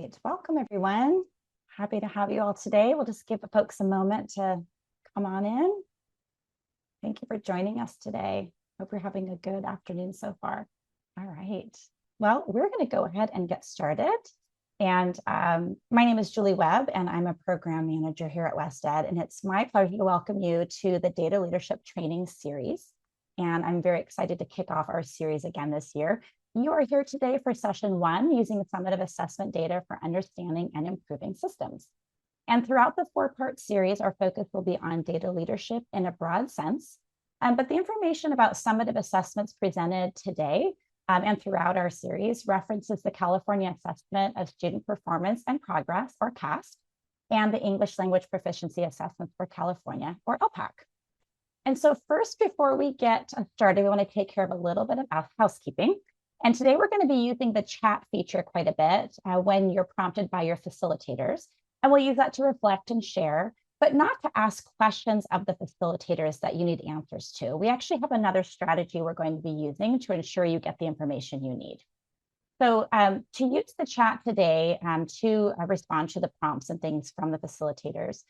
right, welcome everyone. Happy to have you all today. We'll just give folks a moment to come on in. Thank you for joining us today. Hope you're having a good afternoon so far. All right, well, we're going to go ahead and get started. And my name is Julie Webb, and I'm a program manager here at WestEd. And it's my pleasure to welcome you to the Data Leadership Training Series. And I'm very excited to kick off our series again this year. You are here today for session 1, using summative assessment data for understanding and improving systems. And throughout the 4-part series, our focus will be on data leadership in a broad sense. But the information about summative assessments presented today and throughout our series references the California Assessment of Student Performance and Progress, or CAASPP, and the English Language Proficiency Assessments for California, or ELPAC. And so first, before we get started, we want to take care of a little bit of housekeeping. And today we're going to be using the chat feature quite a bit when you're prompted by your facilitators. And we'll use that to reflect and share, but not to ask questions of the facilitators that you need answers to. We actually have another strategy we're going to be using to ensure you get the information you need. So to use the chat today to respond to the prompts and things from the facilitators,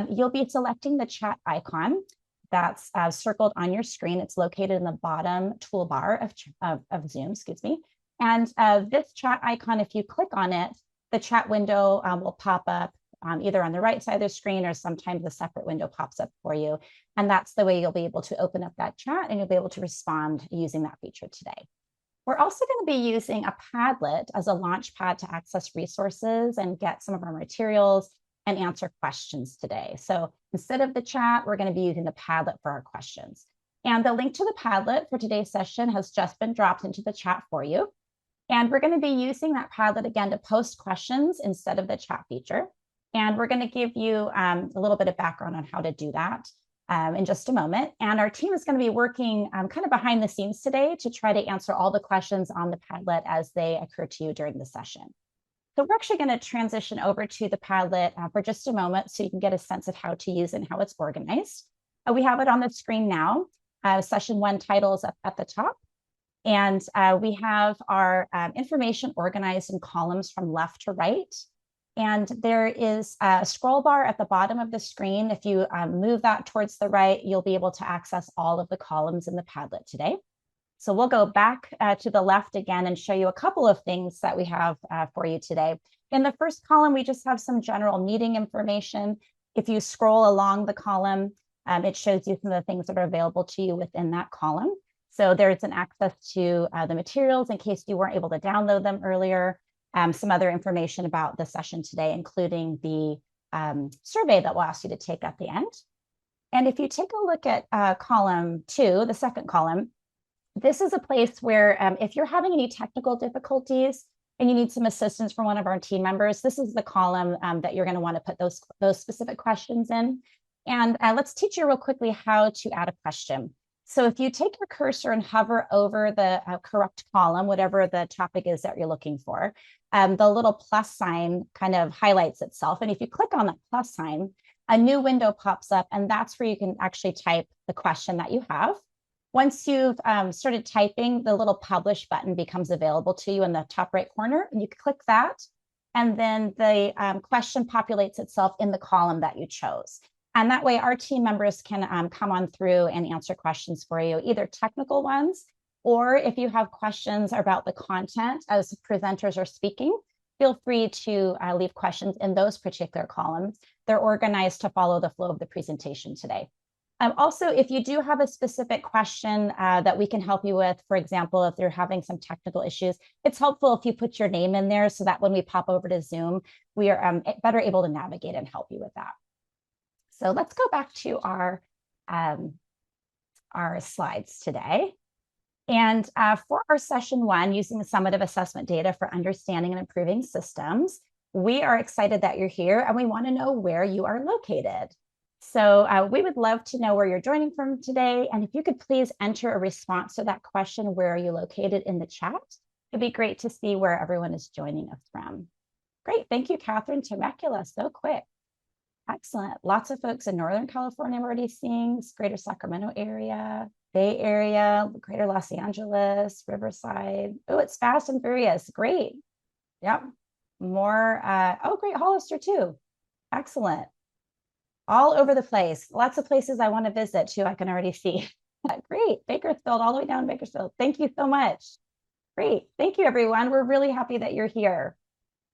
you'll be selecting the chat icon that's circled on your screen. It's located in the bottom toolbar of Zoom, excuse me. And this chat icon, if you click on it, the chat window will pop up either on the right side of the screen, or sometimes a separate window pops up for you. And that's the way you'll be able to open up that chat, and you'll be able to respond using that feature today. We're also going to be using a Padlet as a launch pad to access resources and get some of our materials and answer questions today. So instead of the chat, we're going to be using the Padlet for our questions. And the link to the Padlet for today's session has just been dropped into the chat for you. And we're going to be using that Padlet again to post questions instead of the chat feature. And we're going to give you a little bit of background on how to do that in just a moment. And our team is going to be working kind of behind the scenes today to try to answer all the questions on the Padlet as they occur to you during the session. So we're actually going to transition over to the Padlet for just a moment so you can get a sense of how to use it and how it's organized. We have it on the screen now. Session 1 title is up at the top. And we have our information organized in columns from left to right. And there is a scroll bar at the bottom of the screen. If you move that towards the right, you'll be able to access all of the columns in the Padlet today. So we'll go back to the left again and show you a couple of things that we have for you today. In the first column, we just have some general meeting information. If you scroll along the column, it shows you some of the things that are available to you within that column. So there's an access to the materials in case you weren't able to download them earlier. Some other information about the session today, including the survey that we'll ask you to take at the end. And if you take a look at column 2, the second column, this is a place where if you're having any technical difficulties and you need some assistance from one of our team members, this is the column that you're going to want to put those specific questions in. And let's teach you real quickly how to add a question. So if you take your cursor and hover over the correct column, whatever the topic is that you're looking for, the little plus sign kind of highlights itself. And if you click on that plus sign, a new window pops up, and that's where you can actually type the question that you have. Once you've started typing, the little publish button becomes available to you in the top right corner, and you click that, and then the question populates itself in the column that you chose. And that way our team members can come on through and answer questions for you, either technical ones, or if you have questions about the content as presenters are speaking, feel free to leave questions in those particular columns. They're organized to follow the flow of the presentation today. Also, if you do have a specific question that we can help you with, for example, if you're having some technical issues, it's helpful if you put your name in there so that when we pop over to Zoom, we are better able to navigate and help you with that. So let's go back to our slides today. And for our session 1, using the summative assessment data for understanding and improving systems, we are excited that you're here and we want to know where you are located. So we would love to know where you're joining from today. And if you could please enter a response to that question, where are you located, in the chat? It'd be great to see where everyone is joining us from. Great. Thank you, Catherine Temecula. So quick. Excellent. Lots of folks in Northern California I'm already seeing, Greater Sacramento area, Bay Area, Greater Los Angeles, Riverside. Oh, it's fast and furious. Great. Yep. More, oh, great, Hollister too. Excellent. All over the place. Lots of places I want to visit too, I can already see. Great, Bakersfield, all the way down to Bakersfield. Thank you so much. Great, thank you everyone. We're really happy that you're here.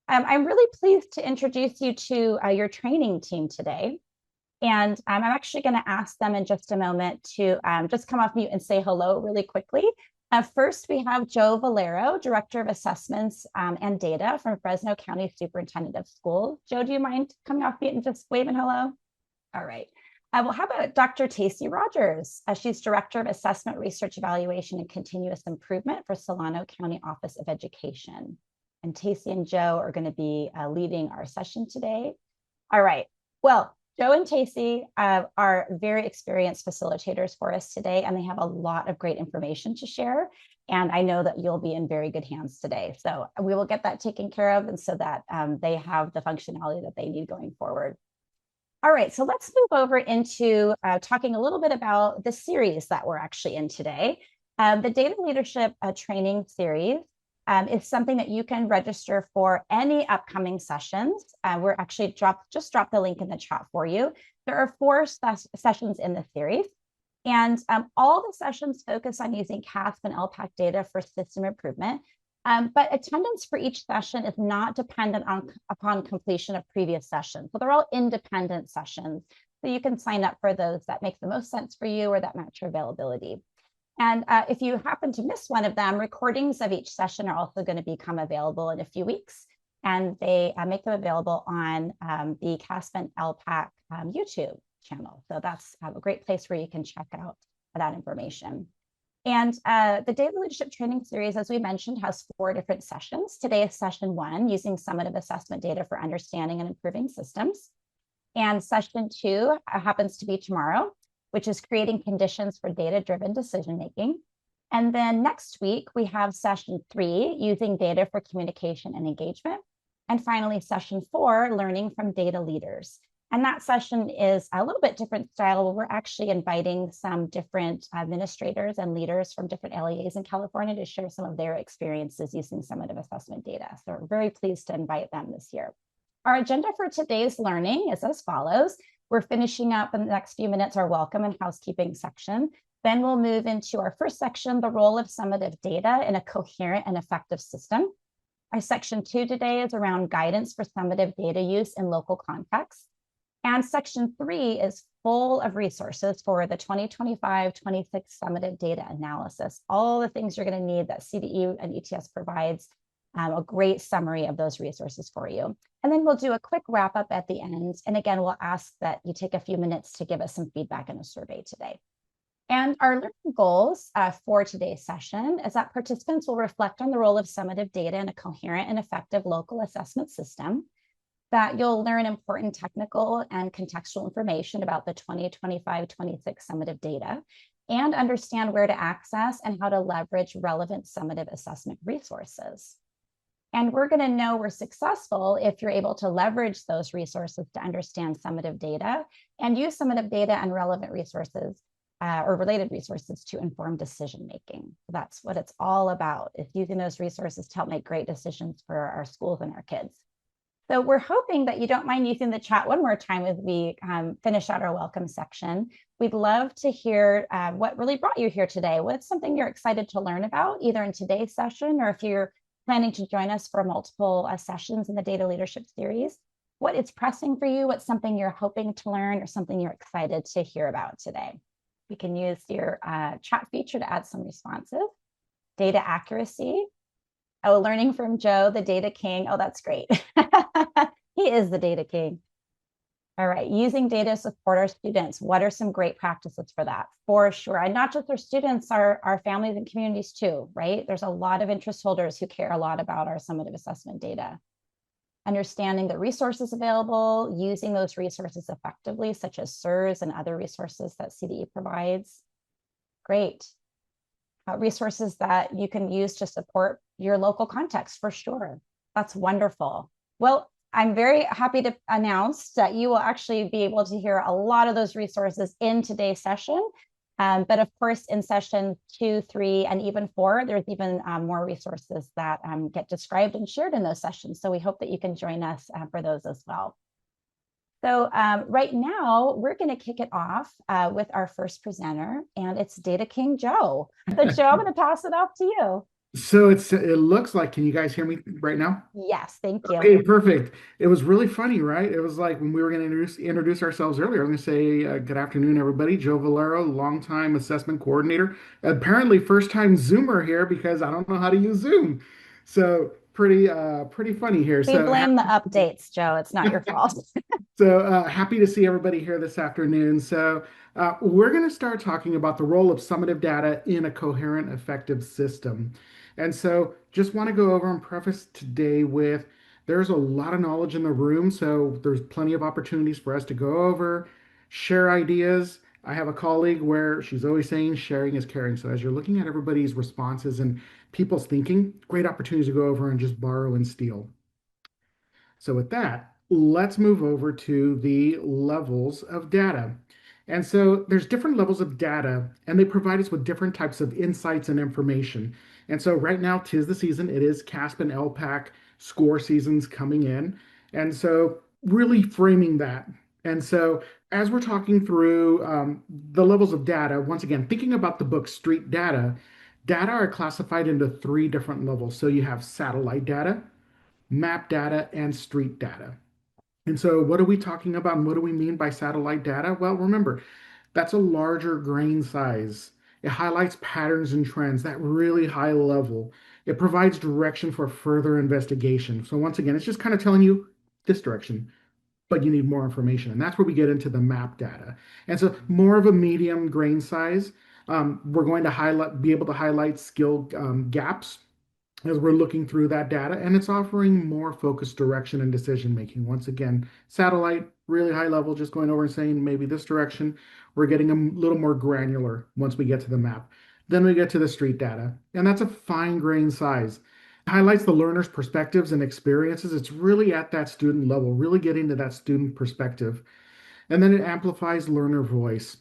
I'm really pleased to introduce you to your training team today. And I'm actually going to ask them in just a moment to just come off mute and say hello really quickly. First, we have Joe Valero, Director of Assessments and Data from Fresno County Superintendent of Schools. Joe, do you mind coming off mute and just waving hello? All right. Well, how about Dr. Tacey Rogers? She's Director of Assessment, Research, Evaluation, and Continuous Improvement for Solano County Office of Education. And Tacey and Joe are going to be leading our session today. All right. Well, Joe and Tacey are very experienced facilitators for us today, and they have a lot of great information to share. And I know that you'll be in very good hands today. So we will get that taken care of, and so that they have the functionality that they need going forward. All right, so let's move over into talking a little bit about the series that we're actually in today. The Data Leadership Training Series is something that you can register for any upcoming sessions. We're actually just dropped the link in the chat for you. There are 4 sessions in the series, and all the sessions focus on using CAASPP and ELPAC data for system improvement. But attendance for each session is not dependent upon completion of previous sessions. So they're all independent sessions. So you can sign up for those that make the most sense for you or that match your availability. And if you happen to miss one of them, recordings of each session are also going to become available in a few weeks. And they make them available on the CAASPP and ELPAC YouTube channel. So that's a great place where you can check out that information. And the Data Leadership Training Series, as we mentioned, has 4 different sessions. Today is session 1, using summative assessment data for understanding and improving systems. And session 2 happens to be tomorrow, which is creating conditions for data-driven decision-making. And then next week, we have session 3, using data for communication and engagement. And finally, session 4, learning from data leaders. And that session is a little bit different style, where we're actually inviting some different administrators and leaders from different LEAs in California to share some of their experiences using summative assessment data. So we're very pleased to invite them this year. Our agenda for today's learning is as follows. We're finishing up in the next few minutes our welcome and housekeeping section. Then we'll move into our first section, the role of summative data in a coherent and effective system. Our section 2 today is around guidance for summative data use in local contexts. And section 3 is full of resources for the 2025-26 summative data analysis. All the things you're going to need that CDE and ETS provides, a great summary of those resources for you. And then we'll do a quick wrap up at the end. And again, we'll ask that you take a few minutes to give us some feedback in a survey today. And our learning goals for today's session is that participants will reflect on the role of summative data in a coherent and effective local assessment system, that you'll learn important technical and contextual information about the 2025-26 summative data, and understand where to access and how to leverage relevant summative assessment resources. And we're going to know we're successful if you're able to leverage those resources to understand summative data and use summative data and relevant resources or related resources to inform decision-making. That's what it's all about, is using those resources to help make great decisions for our schools and our kids. So we're hoping that you don't mind using the chat one more time as we finish out our welcome section. We'd love to hear what really brought you here today. What's something you're excited to learn about, either in today's session or if you're planning to join us for multiple sessions in the Data Leadership Series. What is pressing for you? What's something you're hoping to learn or something you're excited to hear about today? You can use your chat feature to add some responses. Data accuracy. Oh, learning from Joe, the data king. Oh, that's great. He is the data king. All right, using data to support our students. What are some great practices for that? For sure. And not just our students, our families and communities too, right? There's a lot of interest holders who care a lot about our summative assessment data. Understanding the resources available, using those resources effectively, such as SIRS and other resources that CDE provides. Great. Resources that you can use to support your local context, for sure. That's wonderful. Well, I'm very happy to announce that you will actually be able to hear a lot of those resources in today's session. But of course, in session 2, 3, and even 4, there's even more resources that get described and shared in those sessions. So we hope that you can join us for those as well. So right now, we're going to kick it off with our first presenter, and it's Data King Joe. So Joe, I'm going to pass it off to you. So it looks like, can you guys hear me right now? Yes, thank you. Okay, perfect. It was really funny, right? It was like when we were going to introduce ourselves earlier. I'm going to say good afternoon, everybody. Joe Valero, longtime assessment coordinator. Apparently, first time Zoomer here because I don't know how to use Zoom. So pretty funny here. We So blame the updates, Joe. It's not your fault. happy to see everybody here this afternoon. We're going to start talking about the role of summative data in a coherent, effective system. And so just want to go over and preface today with there's a lot of knowledge in the room, so there's plenty of opportunities for us to go over, share ideas. I have a colleague where she's always saying sharing is caring. So as you're looking at everybody's responses and people's thinking, great opportunities to go over and just borrow and steal. So with that, let's move over to the levels of data. And so there's different levels of data, and they provide us with different types of insights and information. And so right now, 'tis the season. It is CAASPP and ELPAC score seasons coming in. And so really framing that. And so as we're talking through the levels of data, once again, thinking about the book Street Data, data are classified into three different levels. So you have satellite data, map data, and street data. And so, what are we talking about and what do we mean by satellite data? Well, remember, that's a larger grain size. It highlights patterns and trends, that really high level. It provides direction for further investigation. So, once again, it's just kind of telling you this direction, but you need more information. And that's where we get into the map data. And so, more of a medium grain size. We're going to be able to highlight skill gaps as we're looking through that data, and it's offering more focused direction and decision making. Once again, satellite, really high level, just going over and saying maybe this direction. We're getting a little more granular once we get to the map. Then we get to the street data, and that's a fine grain size. It highlights the learner's perspectives and experiences. It's really at that student level, really getting to that student perspective. And then it amplifies learner voice.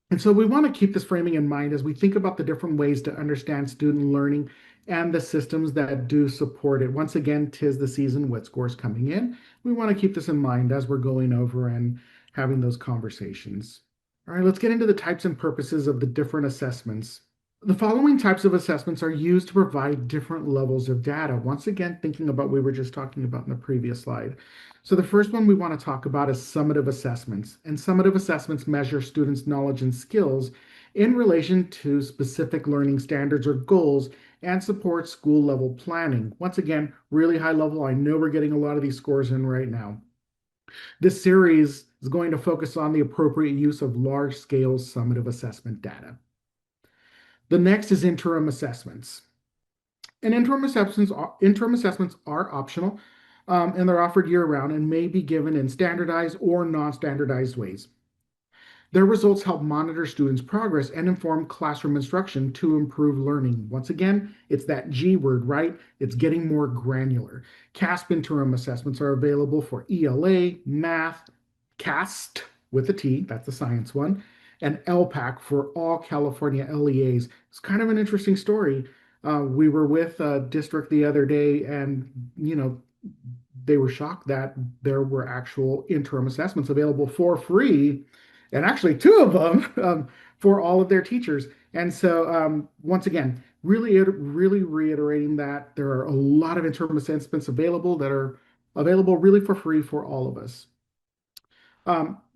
And so we want to keep this framing in mind as we think about the different ways to understand student learning and the systems that do support it. Once again, 'tis the season with scores coming in. We want to keep this in mind as we're going over and having those conversations. All right, let's get into the types and purposes of the different assessments. The following types of assessments are used to provide different levels of data. Once again, thinking about what we were just talking about in the previous slide. So the first one we want to talk about is summative assessments. And summative assessments measure students' knowledge and skills in relation to specific learning standards or goals and support school level planning. Once again, really high level. I know we're getting a lot of these scores in right now. This series is going to focus on the appropriate use of large scale summative assessment data. The next is interim assessments. And interim assessments are optional, and they're offered year round and may be given in standardized or non-standardized ways. Their results help monitor students' progress and inform classroom instruction to improve learning. Once again, it's that G word, right? It's getting more granular. CAASPP interim assessments are available for ELA, math, CAST with a T, that's the science one, and LPAC for all California LEAs. It's kind of an interesting story. We were with a district the other day, and they were shocked that there were actual interim assessments available for free, and actually two of them for all of their teachers. And so, once again, really reiterating that there are a lot of interim assessments available that are available really for free for all of us.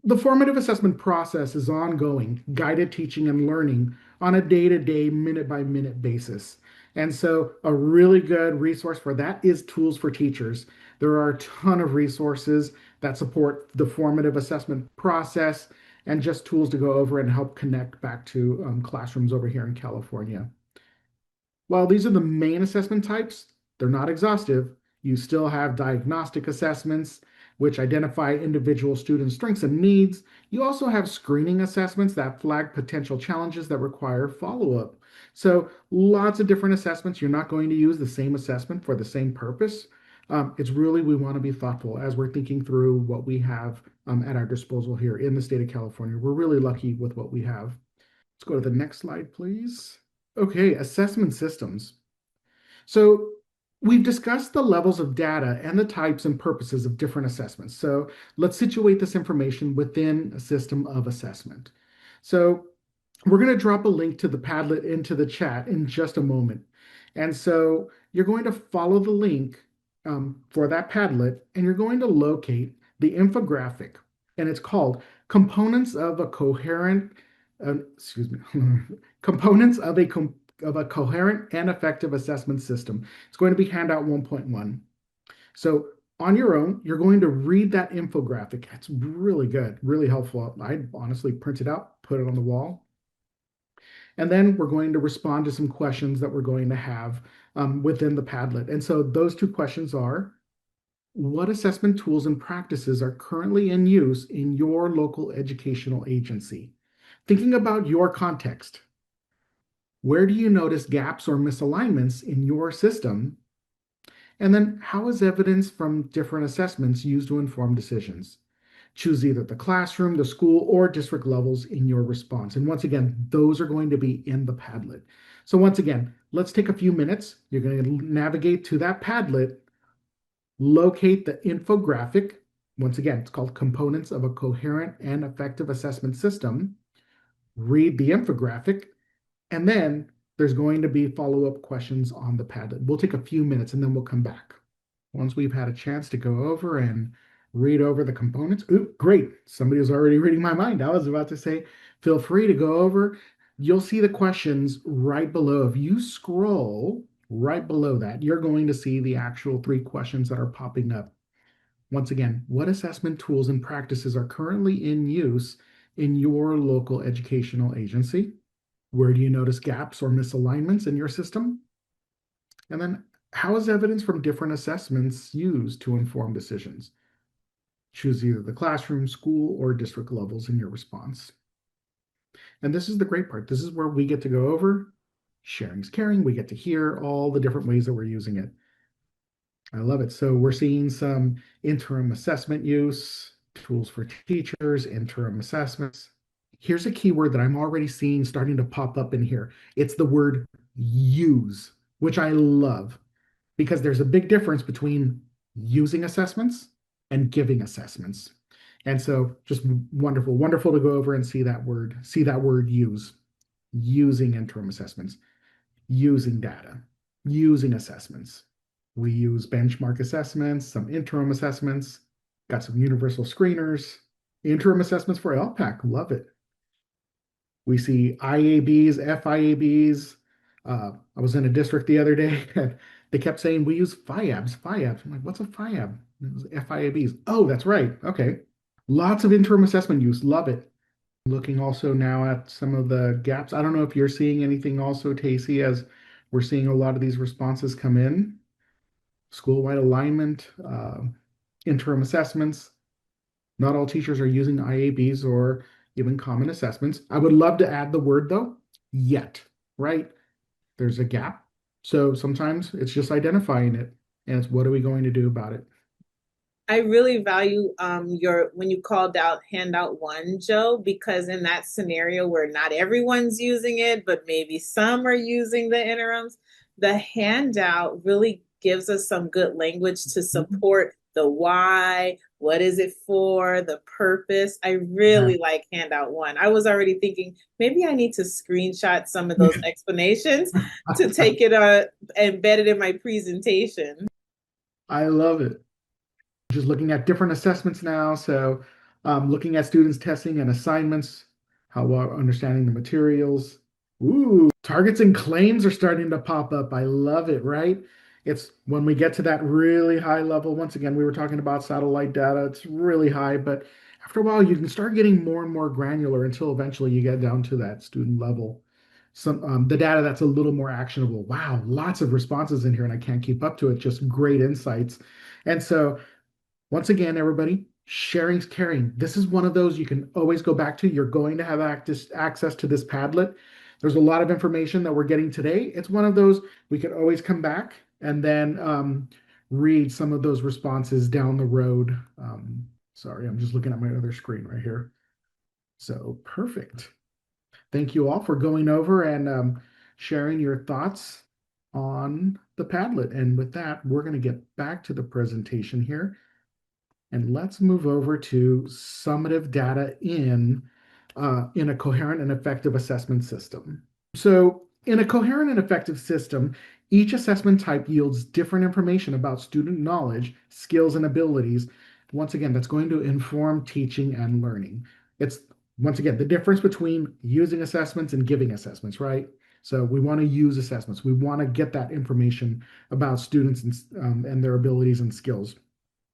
The formative assessment process is ongoing, guided teaching and learning on a day-to-day, minute-by-minute basis. And so a really good resource for that is Tools for Teachers. There are a ton of resources that support the formative assessment process and just tools to go over and help connect back to classrooms over here in California. While these are the main assessment types, they're not exhaustive. You still have diagnostic assessments, which identify individual student strengths and needs. You also have screening assessments that flag potential challenges that require follow-up. So lots of different assessments. You're not going to use the same assessment for the same purpose. It's really, we want to be thoughtful as we're thinking through what we have at our disposal here in the state of California. We're really lucky with what we have. Let's go to the next slide, please. Okay, assessment systems. So we've discussed the levels of data and the types and purposes of different assessments. So let's situate this information within a system of assessment. So we're going to drop a link to the Padlet into the chat in just a moment. And so you're going to follow the link for that Padlet, and you're going to locate the infographic, and it's called Components of a Coherent, excuse me, Components of a Coherent and Effective Assessment System. It's going to be handout 1.1. So on your own, you're going to read that infographic. It's really good, really helpful. I honestly print it out, put it on the wall. And then we're going to respond to some questions that we're going to have within the Padlet. And so those two questions are, what assessment tools and practices are currently in use in your local educational agency? Thinking about your context, where do you notice gaps or misalignments in your system? And then how is evidence from different assessments used to inform decisions? Choose either the classroom, the school, or district levels in your response. And once again, those are going to be in the Padlet. So once again, let's take a few minutes. You're going to navigate to that Padlet, locate the infographic. Once again, it's called Components of a Coherent and Effective Assessment System. Read the infographic, and then there's going to be follow-up questions on the Padlet. We'll take a few minutes and then we'll come back. Once we've had a chance to go over and read over the components. Ooh, great. Somebody was already reading my mind. I was about to say, feel free to go over. You'll see the questions right below. If you scroll right below that, you're going to see the actual 3 questions that are popping up. Once again, what assessment tools and practices are currently in use in your local educational agency? Where do you notice gaps or misalignments in your system? And then how is evidence from different assessments used to inform decisions? Choose either the classroom, school, or district levels in your response. And this is the great part. This is where we get to go over sharing's caring. We get to hear all the different ways that we're using it. I love it. So we're seeing some interim assessment use, tools for teachers, interim assessments. Here's a keyword that I'm already seeing starting to pop up in here. It's the word use, which I love because there's a big difference between using assessments and giving assessments. And so just wonderful, wonderful to go over and see that word use, using interim assessments, using data, using assessments. We use benchmark assessments, some interim assessments, got some universal screeners, interim assessments for ELPAC, love it. We see IABs, FIABs. I was in a district the other day, and they kept saying we use FIABs, FIABs. I'm like, what's a FIAB? It was FIABs. Oh, that's right. Okay. Lots of interim assessment use. Love it. Looking also now at some of the gaps. I don't know if you're seeing anything also, Tacey, as we're seeing a lot of these responses come in. School-wide alignment, interim assessments. Not all teachers are using IABs or even common assessments. I would love to add the word though, yet, right? There's a gap. So sometimes it's just identifying it and it's what are we going to do about it? I really value your when you called out handout 1, Joe, because in that scenario where not everyone's using it, but maybe some are using the interims, the handout really gives us some good language to support the why, what is it for, the purpose. I really like handout 1. I was already thinking maybe I need to screenshot some of those explanations to take it embed it in my presentation. I love it. Just looking at different assessments now. So looking at students' testing and assignments, how well understanding the materials. Ooh, targets and claims are starting to pop up. I love it, right? It's when we get to that really high level. Once again, we were talking about satellite data. It's really high, but after a while, you can start getting more and more granular until eventually you get down to that student level. Some the data that's a little more actionable. Wow, lots of responses in here, and I can't keep up to it. Just great insights. And so once again, everybody, sharing's caring. This is one of those you can always go back to. You're going to have access to this Padlet. There's a lot of information that we're getting today. It's one of those we could always come back and then read some of those responses down the road. Sorry, I'm just looking at my other screen right here. So perfect. Thank you all for going over and sharing your thoughts on the Padlet. And with that, we're going to get back to the presentation here. And let's move over to summative data in a coherent and effective assessment system. So in a coherent and effective system, each assessment type yields different information about student knowledge, skills, and abilities. Once again, that's going to inform teaching and learning. It's once again the difference between using assessments and giving assessments, right? So we want to use assessments. We want to get that information about students and their abilities and skills.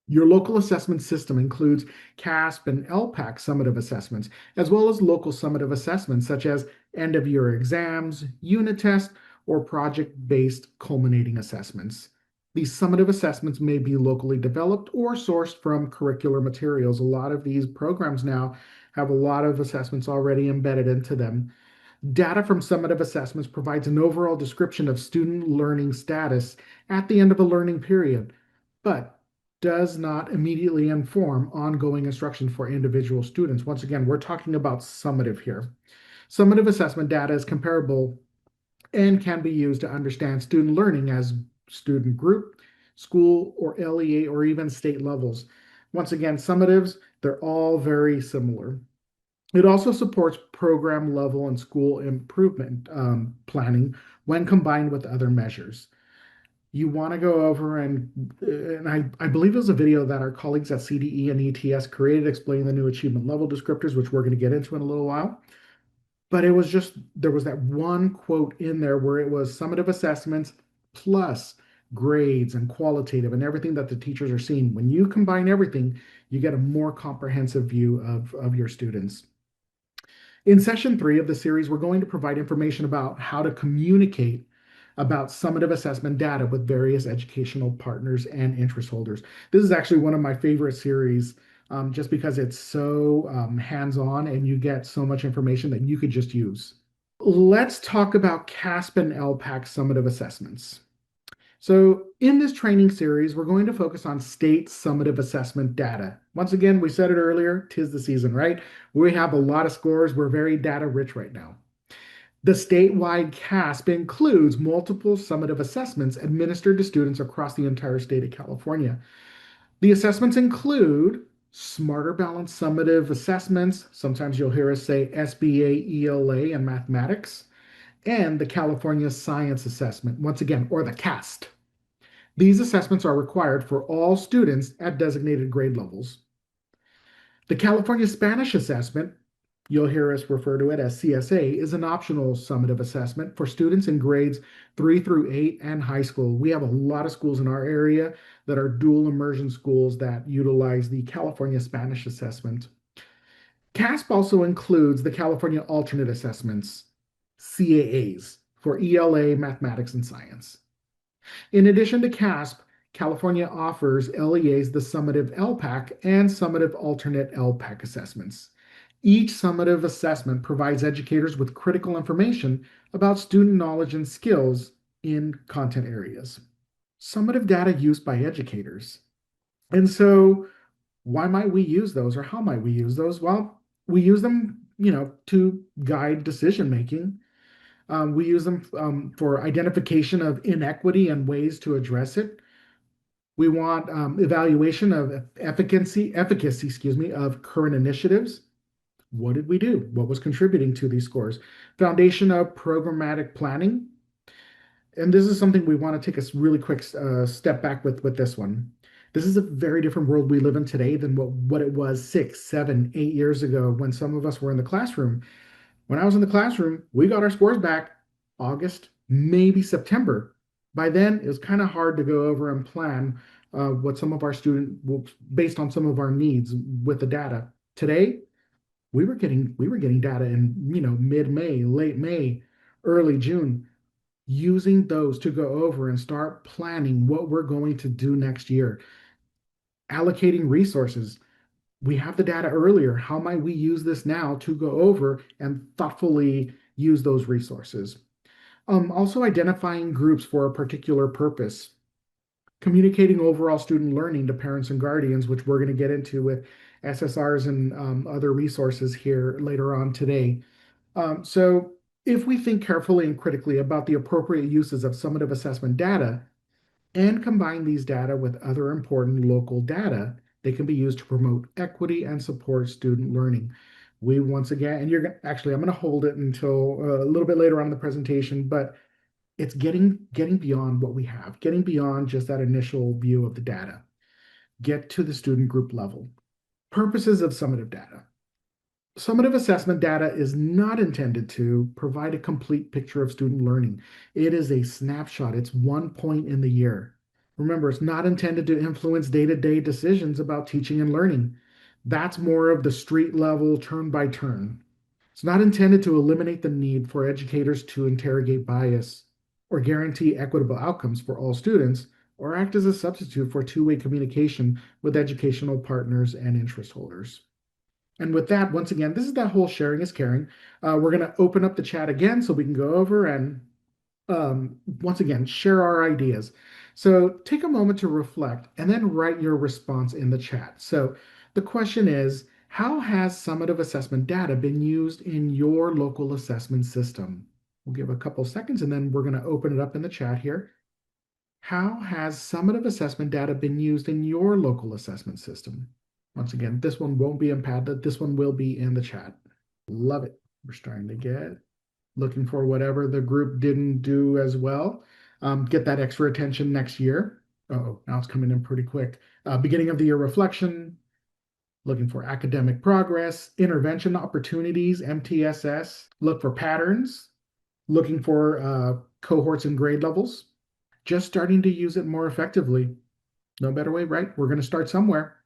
Your local assessment system includes CAASPP and ELPAC summative assessments, as well as local summative assessments such as end of year exams, unit tests, or project based culminating assessments. These summative assessments may be locally developed or sourced from curricular materials. A lot of these programs now have a lot of assessments already embedded into them. Data from summative assessments provides an overall description of student learning status at the end of a learning period, but does not immediately inform ongoing instruction for individual students. Once again, we're talking about summative here. Summative assessment data is comparable and can be used to understand student learning as student group, school, or LEA, or even state levels. Once again, summatives, they're all very similar. It also supports program level and school improvement planning when combined with other measures. You want to go over and I believe it was a video that our colleagues at CDE and ETS created explaining the new achievement level descriptors, which we're going to get into in a little while. But it was just, there was that one quote in there where it was summative assessments plus grades and qualitative and everything that the teachers are seeing. When you combine everything, you get a more comprehensive view of your students. In session 3 of the series, we're going to provide information about how to communicate about summative assessment data with various educational partners and interest holders. This is actually one of my favorite series just because it's so hands-on and you get so much information that you could just use. Let's talk about CAASPP and ELPAC summative assessments. So in this training series, we're going to focus on state summative assessment data. Once again, we said it earlier, 'tis the season, right? We have a lot of scores. We're very data rich right now. The statewide CAASPP includes multiple summative assessments administered to students across the entire state of California. The assessments include Smarter Balance summative assessments. Sometimes you'll hear us say SBA, ELA, and mathematics, and the California Science Assessment, once again, or the CAST. These assessments are required for all students at designated grade levels. The California Spanish Assessment, you'll hear us refer to it as CSA, is an optional summative assessment for students in grades 3 through 8 and high school. We have a lot of schools in our area that are dual immersion schools that utilize the California Spanish Assessment. CASP also includes the California Alternate Assessments, CAAs, for ELA, mathematics, and science. In addition to CASP, California offers LEAs the summative ELPAC and summative alternate ELPAC assessments. Each summative assessment provides educators with critical information about student knowledge and skills in content areas. Summative data used by educators. And so, why might we use those or how might we use those? Well, we use them, to guide decision making. We use them for identification of inequity and ways to address it. We want evaluation of efficacy, of current initiatives. What did we do? What was contributing to these scores? Foundation of programmatic planning. And this is something we want to take a really quick step back with this one. This is a very different world we live in today than what it was 6, 7, 8 years ago when some of us were in the classroom. When I was in the classroom, we got our scores back August, maybe September. By then, it was kind of hard to go over and plan what some of our based on some of our needs with the data. Today, we were getting data in mid-May, late May, early June, using those to go over and start planning what we're going to do next year, allocating resources. We have the data earlier. How might we use this now to go over and thoughtfully use those resources? Also identifying groups for a particular purpose, communicating overall student learning to parents and guardians, which we're going to get into with SSRs and other resources here later on today. So if we think carefully and critically about the appropriate uses of summative assessment data and combine these data with other important local data, they can be used to promote equity and support student learning. We once again, and actually, I'm going to hold it until a little bit later on in the presentation, but it's getting beyond what we have, getting beyond just that initial view of the data. Get to the student group level. Purposes of summative data. Summative assessment data is not intended to provide a complete picture of student learning. It is a snapshot. It's one point in the year. Remember, it's not intended to influence day-to-day decisions about teaching and learning. That's more of the street level, turn by turn. It's not intended to eliminate the need for educators to interrogate bias or guarantee equitable outcomes for all students or act as a substitute for two-way communication with educational partners and interest holders. And with that, once again, this is that whole sharing is caring. We're going to open up the chat again so we can go over and once again share our ideas. So take a moment to reflect and then write your response in the chat. So the question is, how has summative assessment data been used in your local assessment system? We'll give a couple seconds and then we're going to open it up in the chat here. How has summative assessment data been used in your local assessment system? Once again, this one won't be in Padlet. This one will be in the chat. Love it. We're starting to get looking for whatever the group didn't do as well. Get that extra attention next year. Oh, now it's coming in pretty quick. Beginning of the year reflection, looking for academic progress, intervention opportunities, MTSS, look for patterns, looking for cohorts and grade levels, just starting to use it more effectively. No better way, right? We're going to start somewhere.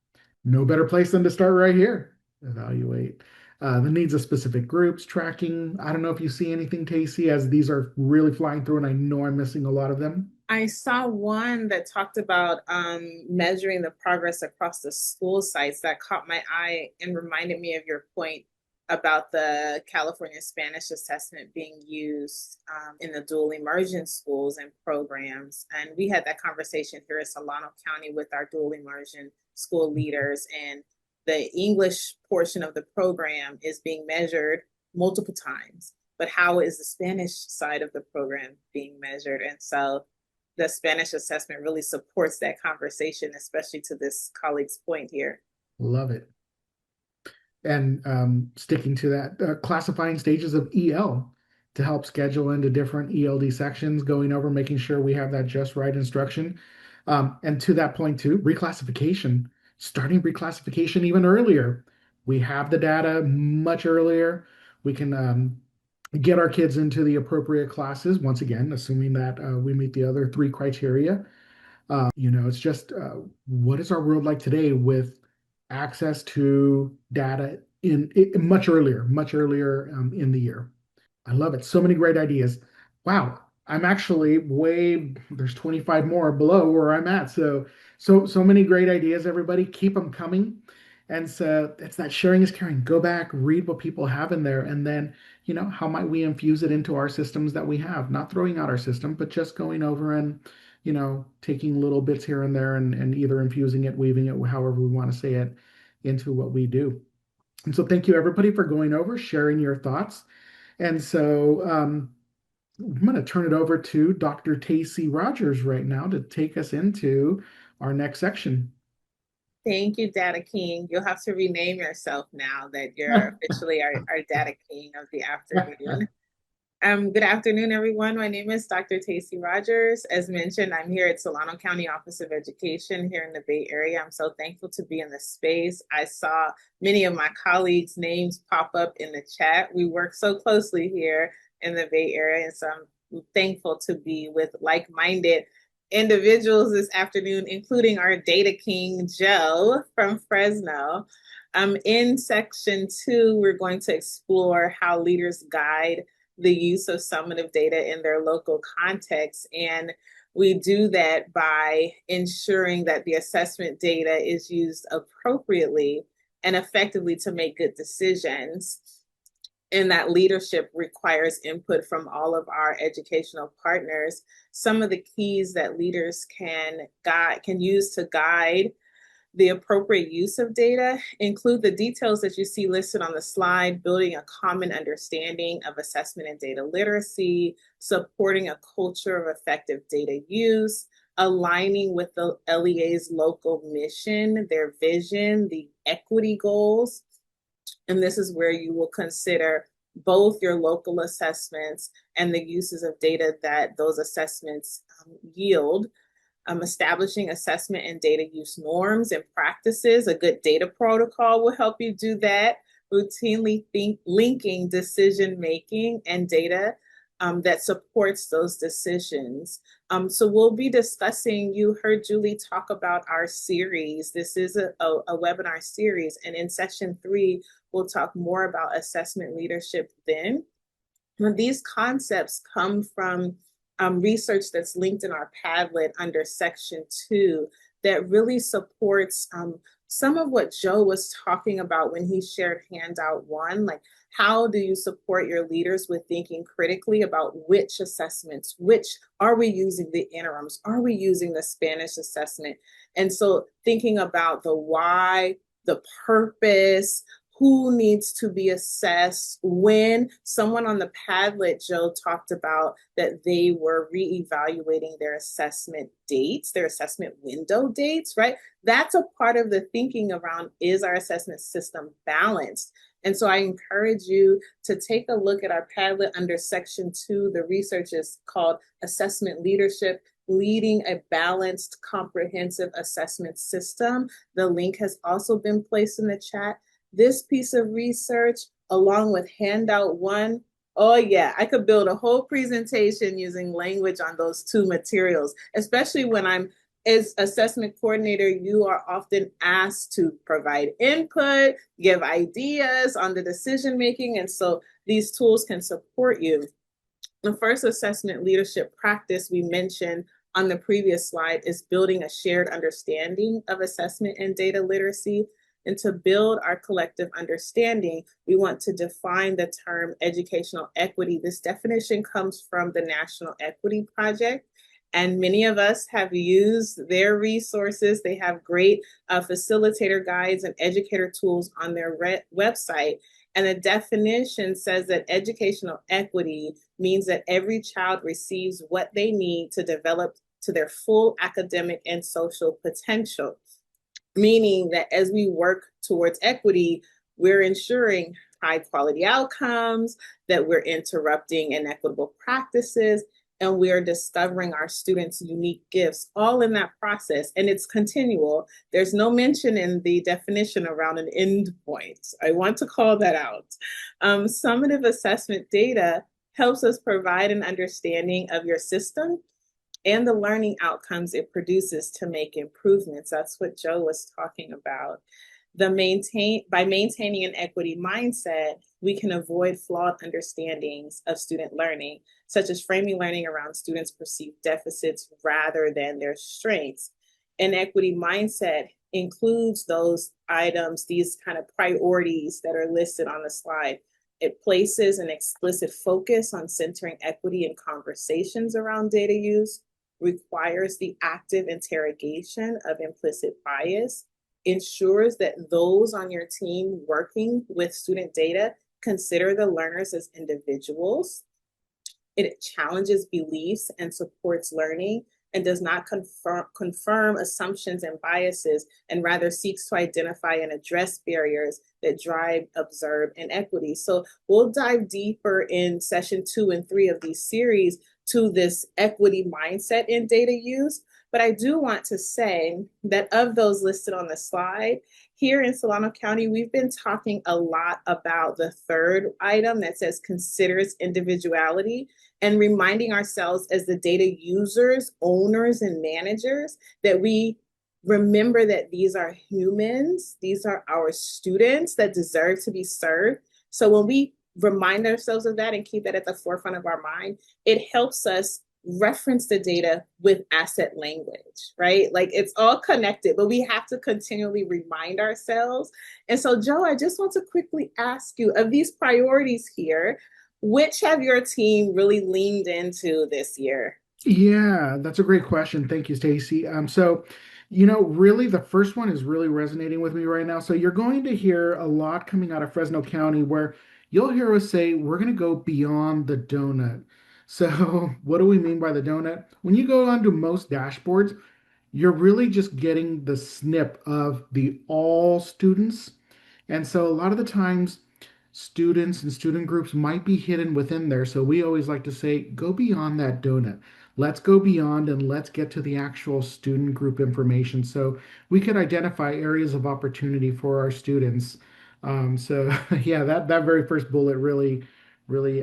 No better place than to start right here. Evaluate the needs of specific groups, tracking. I don't know if you see anything, Casey, as these are really flying through, and I know I'm missing a lot of them. I saw one that talked about measuring the progress across the school sites. That caught my eye and reminded me of your point about the California Spanish assessment being used in the dual immersion schools and programs. And we had that conversation here in Solano County with our dual immersion school leaders. And the English portion of the program is being measured multiple times. But how is the Spanish side of the program being measured? And so the Spanish assessment really supports that conversation, especially to this colleague's point here. Love it. And sticking to that, classifying stages of EL to help schedule into different ELD sections, going over, making sure we have that just right instruction. And to that point too, reclassification, starting reclassification even earlier. We have the data much earlier. We can get our kids into the appropriate classes, once again, assuming that we meet the other three criteria. It's just what is our world like today with access to data in much earlier, in the year. I love it. So many great ideas. Wow. I'm actually there's 25 more below where I'm at. So many great ideas, everybody. Keep them coming. And so it's that sharing is caring. Go back, read what people have in there, and then, how might we infuse it into our systems that we have? Not throwing out our system, but just going over and, taking little bits here and there and either infusing it, weaving it, however we want to say it, into what we do. And so thank you everybody for going over, sharing your thoughts. And so I'm going to turn it over to Dr. Tacey Rogers right now to take us into our next section. Thank you, Data King. You'll have to rename yourself now that you're officially our Data King of the afternoon. Good afternoon, everyone. My name is Dr. Tacey Rogers. As mentioned, I'm here at Solano County Office of Education here in the Bay Area. I'm so thankful to be in this space. I saw many of my colleagues' names pop up in the chat. We work so closely here in the Bay Area, and so I'm thankful to be with like-minded individuals this afternoon, including our Data King, Joe from Fresno. In section 2, we're going to explore how leaders guide the use of summative data in their local context. And we do that by ensuring that the assessment data is used appropriately and effectively to make good decisions. And that leadership requires input from all of our educational partners. Some of the keys that leaders can use to guide the appropriate use of data include the details that you see listed on the slide, building a common understanding of assessment and data literacy, supporting a culture of effective data use, aligning with the LEA's local mission, their vision, the equity goals. And this is where you will consider both your local assessments and the uses of data that those assessments yield. Establishing assessment and data use norms and practices. A good data protocol will help you do that. Routinely linking decision making and data that supports those decisions. So we'll be discussing, you heard Julie talk about our series. This is a webinar series, and in session 3, we'll talk more about assessment leadership then. These concepts come from research that's linked in our Padlet under section 2 that really supports some of what Joe was talking about when he shared handout 1, like how do you support your leaders with thinking critically about which assessments, which are we using the interims, are we using the Spanish assessment? And so thinking about the why, the purpose, who needs to be assessed when. Someone on the Padlet, Joe, talked about that they were reevaluating their assessment dates, their assessment window dates, right? That's a part of the thinking around, is our assessment system balanced? And so I encourage you to take a look at our Padlet under section 2. The research is called Assessment Leadership, Leading a Balanced Comprehensive Assessment System. The link has also been placed in the chat. This piece of research, along with handout 1, oh yeah, I could build a whole presentation using language on those 2 materials, especially when I'm, as assessment coordinator, you are often asked to provide input, give ideas on the decision making, and so these tools can support you. The first assessment leadership practice we mentioned on the previous slide is building a shared understanding of assessment and data literacy. And to build our collective understanding, we want to define the term educational equity. This definition comes from the National Equity Project, and many of us have used their resources. They have great facilitator guides and educator tools on their website. And the definition says that educational equity means that every child receives what they need to develop to their full academic and social potential. Meaning that as we work towards equity, we're ensuring high quality outcomes, that we're interrupting inequitable practices, and we are discovering our students' unique gifts, all in that process. And it's continual. There's no mention in the definition around an end point. I want to call that out. Summative assessment data helps us provide an understanding of your system and the learning outcomes it produces to make improvements. That's what Joe was talking about. By maintaining an equity mindset, we can avoid flawed understandings of student learning, such as framing learning around students' perceived deficits rather than their strengths. An equity mindset includes those items, these kind of priorities that are listed on the slide. It places an explicit focus on centering equity in conversations around data use, requires the active interrogation of implicit bias, ensures that those on your team working with student data consider the learners as individuals. It challenges beliefs and supports learning and does not confirm assumptions and biases, and rather seeks to identify and address barriers that drive, observe, inequity. So we'll dive deeper in session 2 and 3 of these series to this equity mindset in data use. But I do want to say that of those listed on the slide, here in Solano County, we've been talking a lot about the third item that says considers individuality, and reminding ourselves as the data users, owners, and managers that we remember that these are humans, these are our students that deserve to be served. So when we remind ourselves of that and keep that at the forefront of our mind, it helps us reference the data with asset language, right? Like it's all connected, but we have to continually remind ourselves. And so, Joe, I just want to quickly ask you, of these priorities here, which have your team really leaned into this year? Yeah, that's a great question. Thank you, Stacy. So Really, the first one is really resonating with me right now. So you're going to hear a lot coming out of Fresno County where you'll hear us say, we're going to go beyond the donut. So what do we mean by the donut? When you go onto most dashboards, you're really just getting the snip of the all students. And so a lot of the times, students and student groups might be hidden within there. So we always like to say, go beyond that donut. Let's go beyond and let's get to the actual student group information so we could identify areas of opportunity for our students. So yeah, that very first bullet really,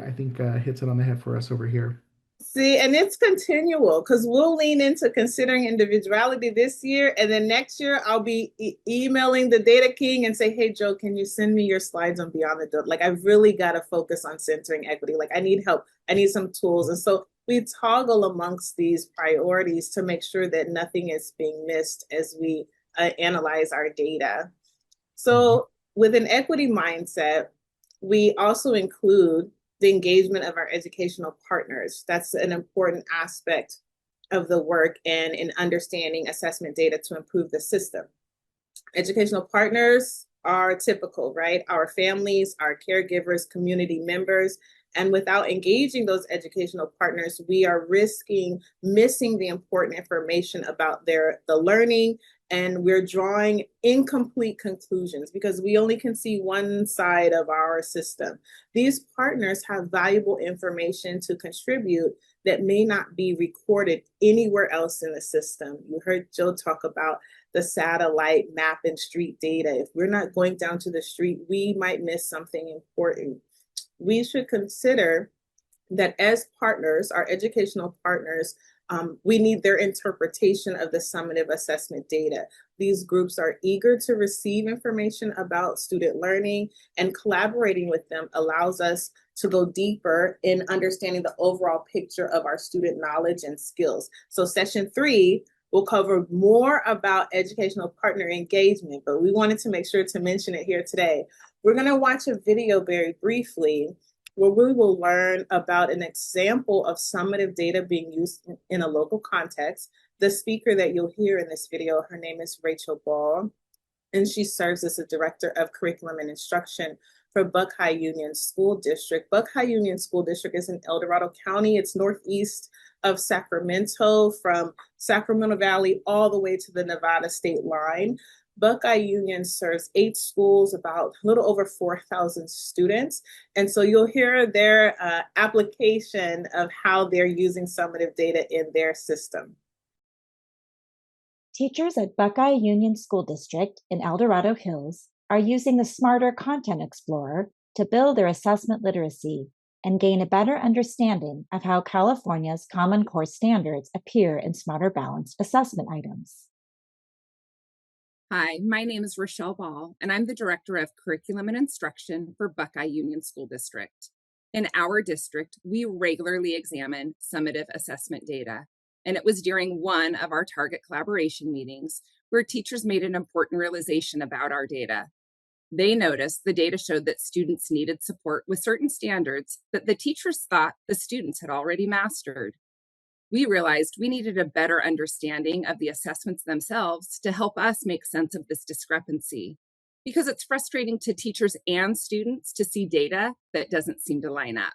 I think, hits it on the head for us over here. See, and it's continual because we'll lean into considering individuality this year, and then next year I'll be emailing the data king and say, "Hey, Joe, can you send me your slides on Beyond the Donut?" Like, I've really got to focus on centering equity. Like, I need help. I need some tools, and so we toggle amongst these priorities to make sure that nothing is being missed as we analyze our data. So, with an equity mindset, we also include the engagement of our educational partners. That's an important aspect of the work and in understanding assessment data to improve the system. Educational partners are typical, right? Our families, our caregivers, community members. And without engaging those educational partners, we are risking missing the important information about the learning, and we're drawing incomplete conclusions because we only can see one side of our system. These partners have valuable information to contribute that may not be recorded anywhere else in the system. You heard Joe talk about the satellite map and street data. If we're not going down to the street, we might miss something important. We should consider that as partners, our educational partners, we need their interpretation of the summative assessment data. These groups are eager to receive information about student learning, and collaborating with them allows us to go deeper in understanding the overall picture of our student knowledge and skills. So session 3 will cover more about educational partner engagement, but we wanted to make sure to mention it here today. We're going to watch a video very briefly where we will learn about an example of summative data being used in a local context. The speaker that you'll hear in this video, her name is Rachel Ball, and she serves as the Director of Curriculum and Instruction for Buckeye Union School District. Buckeye Union School District is in El Dorado County. It's northeast of Sacramento, from Sacramento Valley all the way to the Nevada state line. Buckeye Union serves 8 schools, about a little over 4,000 students. And so you'll hear their application of how they're using summative data in their system. Teachers at Buckeye Union School District in El Dorado Hills are using the Smarter Content Explorer to build their assessment literacy and gain a better understanding of how California's Common Core standards appear in Smarter Balanced assessment items. Hi, my name is Rochelle Ball, and I'm the Director of Curriculum and Instruction for Buckeye Union School District. In our district, we regularly examine summative assessment data, and it was during one of our target collaboration meetings where teachers made an important realization about our data. They noticed the data showed that students needed support with certain standards that the teachers thought the students had already mastered. We realized we needed a better understanding of the assessments themselves to help us make sense of this discrepancy, because it's frustrating to teachers and students to see data that doesn't seem to line up.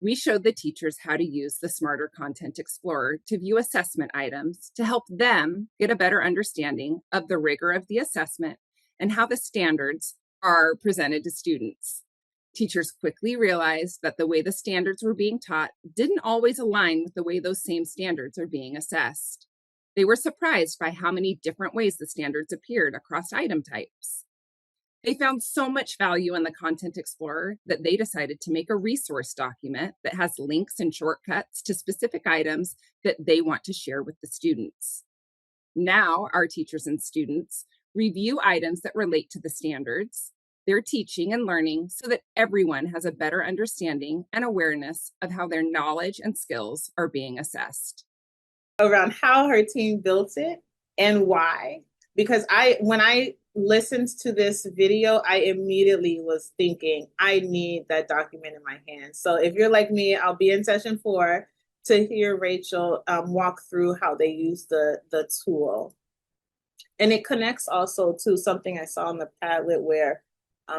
We showed the teachers how to use the Smarter Content Explorer to view assessment items to help them get a better understanding of the rigor of the assessment and how the standards are presented to students. Teachers quickly realized that the way the standards were being taught didn't always align with the way those same standards are being assessed. They were surprised by how many different ways the standards appeared across item types. They found so much value in the Content Explorer that they decided to make a resource document that has links and shortcuts to specific items that they want to share with the students. Now, our teachers and students review items that relate to the standards, their teaching and learning, so that everyone has a better understanding and awareness of how their knowledge and skills are being assessed. Around how her team built it and why. Because when I listened to this video, I immediately was thinking, I need that document in my hands. So if you're like me, I'll be in session 4 to hear Rachel walk through how they use the tool. And it connects also to something I saw on the Padlet where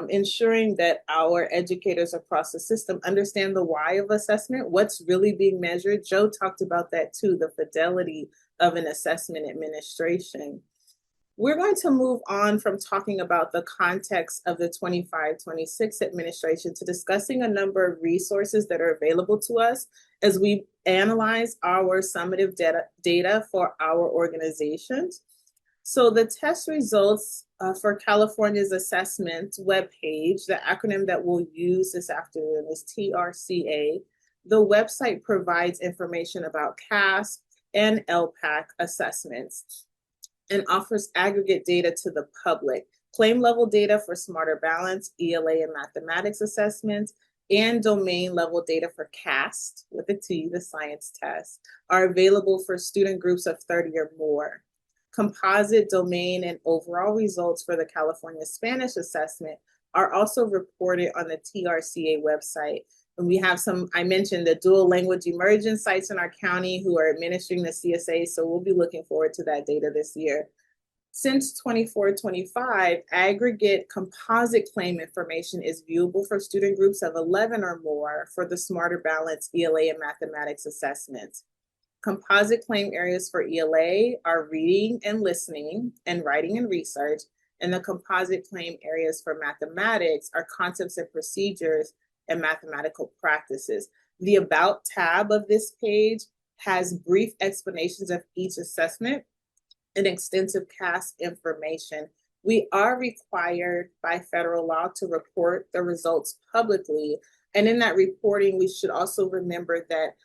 ensuring that our educators across the system understand the why of assessment, what's really being measured. Joe talked about that too, the fidelity of an assessment administration. We're going to move on from talking about the context of the 25-26 administration to discussing a number of resources that are available to us as we analyze our summative data for our organizations. So the test results for California's assessment webpage, the acronym that we'll use this afternoon is TRCA. The website provides information about CAASPP and ELPAC assessments and offers aggregate data to the public. Claim level data for Smarter Balance, ELA and mathematics assessments, and domain level data for CAST with a T, the science test, are available for student groups of 30 or more. Composite domain and overall results for the California Spanish assessment are also reported on the TRCA website. And we have some, I mentioned the dual language immersion sites in our county who are administering the CSA, so we'll be looking forward to that data this year. Since 24-25, aggregate composite claim information is viewable for student groups of 11 or more for the Smarter Balance ELA and mathematics assessments. Composite claim areas for ELA are reading and listening and writing and research, and the composite claim areas for mathematics are concepts and procedures and mathematical practices. The About tab of this page has brief explanations of each assessment and extensive CAS information. We are required by federal law to report the results publicly, and in that reporting, we should also remember that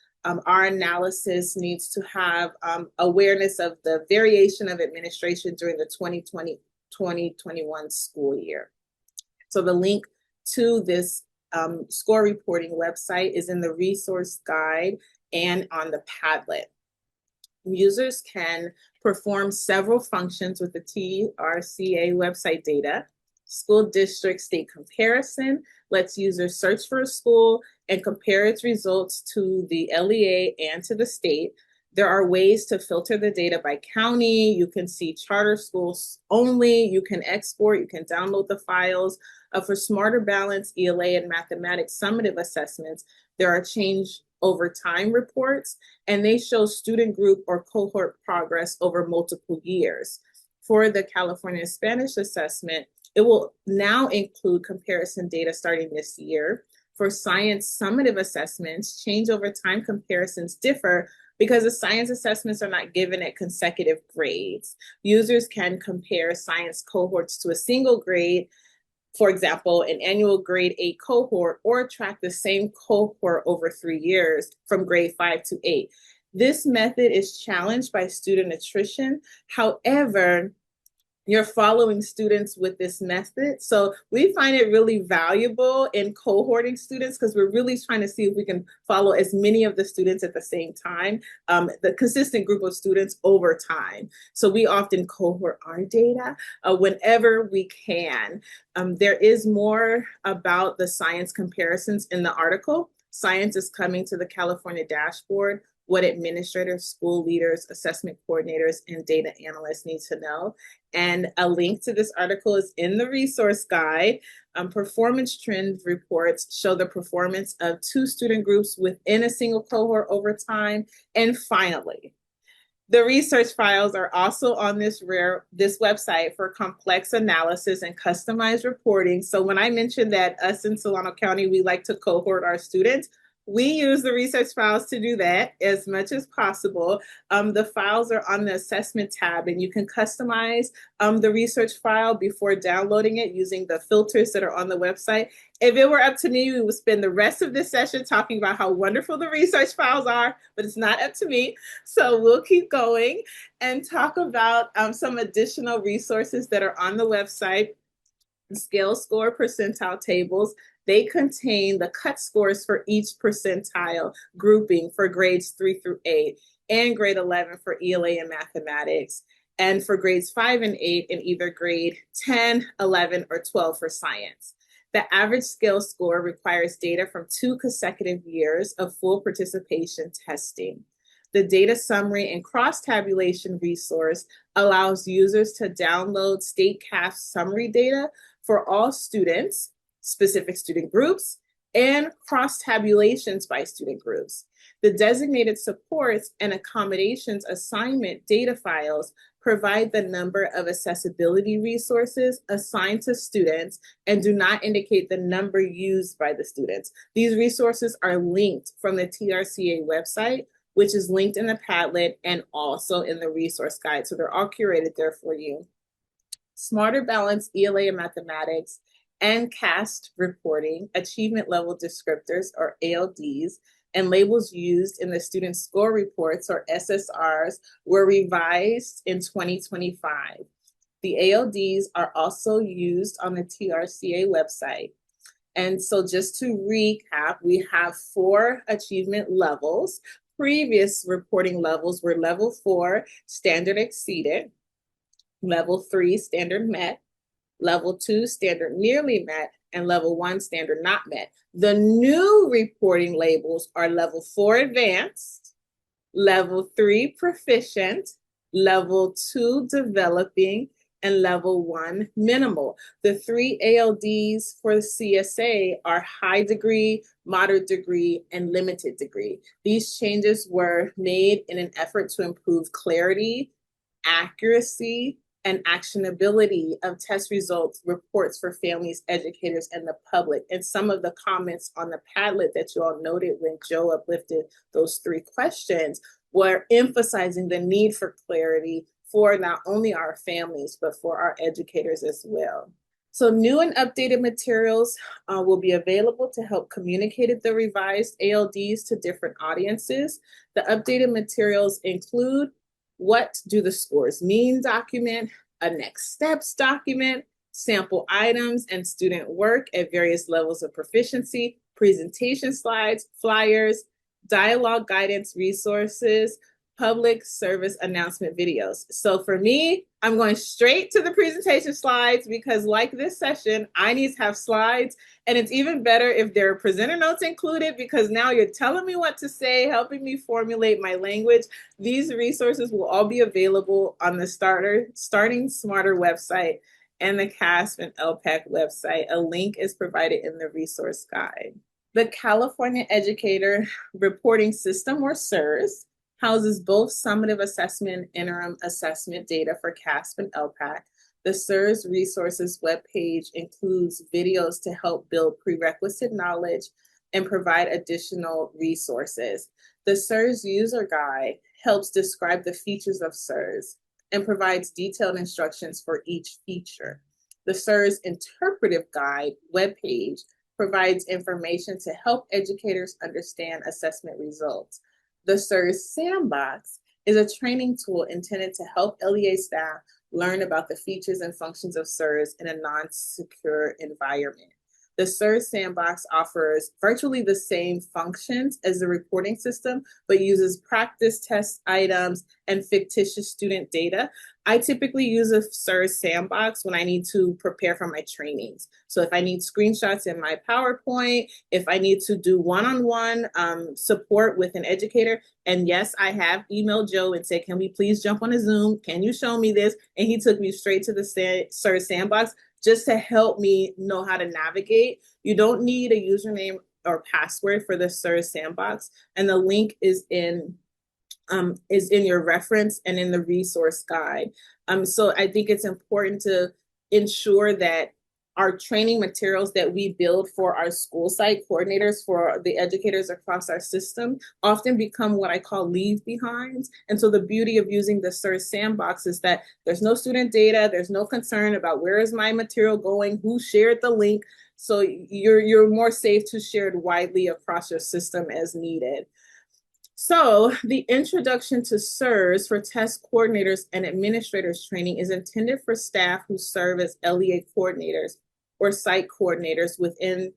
our analysis needs to have awareness of the variation of administration during the 2020-2021 school year. So the link to this score reporting website is in the resource guide and on the Padlet. Users can perform several functions with the TRCA website data. School district state comparison lets users search for a school and compare its results to the LEA and to the state. There are ways to filter the data by county. You can see charter schools only. You can export, you can download the files. For Smarter Balance, ELA, and mathematics summative assessments, there are change over time reports, and they show student group or cohort progress over multiple years. For the California Spanish assessment, it will now include comparison data starting this year. For science summative assessments, change over time comparisons differ because the science assessments are not given at consecutive grades. Users can compare science cohorts to a single grade, for example, an annual grade 8 cohort, or track the same cohort over 3 years from grade 5 to 8. This method is challenged by student attrition. However, you're following students with this method. So we find it really valuable in cohorting students because we're really trying to see if we can follow as many of the students at the same time, the consistent group of students over time. So we often cohort our data whenever we can. There is more about the science comparisons in the article. Science is coming to the California dashboard. What administrators, school leaders, assessment coordinators, and data analysts need to know. And a link to this article is in the resource guide. Performance trend reports show the performance of 2 student groups within a single cohort over time. And finally, the research files are also on this website for complex analysis and customized reporting. So when I mentioned that us in Solano County, we like to cohort our students, we use the research files to do that as much as possible. The files are on the assessment tab, and you can customize the research file before downloading it using the filters that are on the website. If it were up to me, we would spend the rest of this session talking about how wonderful the research files are, but it's not up to me. So we'll keep going and talk about some additional resources that are on the website. Scale score percentile tables. They contain the cut scores for each percentile grouping for grades 3 through 8 and grade 11 for ELA and mathematics, and for grades 5 and 8 in either grade 10, 11, or 12 for science. The average scale score requires data from 2 consecutive years of full participation testing. The data summary and cross-tabulation resource allows users to download state CAASPP summary data for all students, specific student groups, and cross-tabulations by student groups. The designated supports and accommodations assignment data files provide the number of accessibility resources assigned to students and do not indicate the number used by the students. These resources are linked from the TRCA website, which is linked in the Padlet and also in the resource guide. So they're all curated there for you. Smarter Balance ELA and Mathematics and CAST reporting, achievement level descriptors or ALDs, and labels used in the student score reports or SSRs were revised in 2025. The ALDs are also used on the TRCA website. And so just to recap, we have 4 achievement levels. Previous reporting levels were level 4, standard exceeded, level 3, standard met, level 2, standard nearly met, and level 1, standard not met. The new reporting labels are level 4, advanced, level 3, proficient, level 2, developing, and level 1, minimal. The 3 ALDs for the CSA are high degree, moderate degree, and limited degree. These changes were made in an effort to improve clarity, accuracy, and actionability of test results reports for families, educators, and the public. And some of the comments on the Padlet that you all noted when Joe uplifted those 3 questions were emphasizing the need for clarity for not only our families, but for our educators as well. So new and updated materials will be available to help communicate the revised ALDs to different audiences. The updated materials include what do the scores mean document, a next steps document, sample items and student work at various levels of proficiency, presentation slides, flyers, dialogue guidance resources, public service announcement videos. So for me, I'm going straight to the presentation slides because like this session, I need to have slides, and it's even better if there are presenter notes included because now you're telling me what to say, helping me formulate my language. These resources will all be available on the Starting Smarter website and the CAASPP and ELPAC website. A link is provided in the resource guide. The California Educator Reporting System, or CERS, houses both summative assessment and interim assessment data for CAASPP and ELPAC. The CERS resources webpage includes videos to help build prerequisite knowledge and provide additional resources. The CERS user guide helps describe the features of CERS and provides detailed instructions for each feature. The CERS interpretive guide webpage provides information to help educators understand assessment results. The CERS Sandbox is a training tool intended to help LEA staff learn about the features and functions of CERS in a non-secure environment. The CERS Sandbox offers virtually the same functions as the reporting system, but uses practice test items and fictitious student data. I typically use a CERS Sandbox when I need to prepare for my trainings. So if I need screenshots in my PowerPoint, if I need to do one-on-one support with an educator, and yes, I have emailed Joe and said, can we please jump on a Zoom? Can you show me this? And he took me straight to the CERS Sandbox just to help me know how to navigate. You don't need a username or password for the CERS Sandbox, and the link is in your reference and in the resource guide. So I think it's important to ensure that our training materials that we build for our school site coordinators, for the educators across our system, often become what I call leave behinds. And so the beauty of using the CERS Sandbox is that there's no student data, there's no concern about where is my material going, who shared the link. So you're more safe to share it widely across your system as needed. So the introduction to CERS for test coordinators and administrators training is intended for staff who serve as LEA coordinators or site coordinators within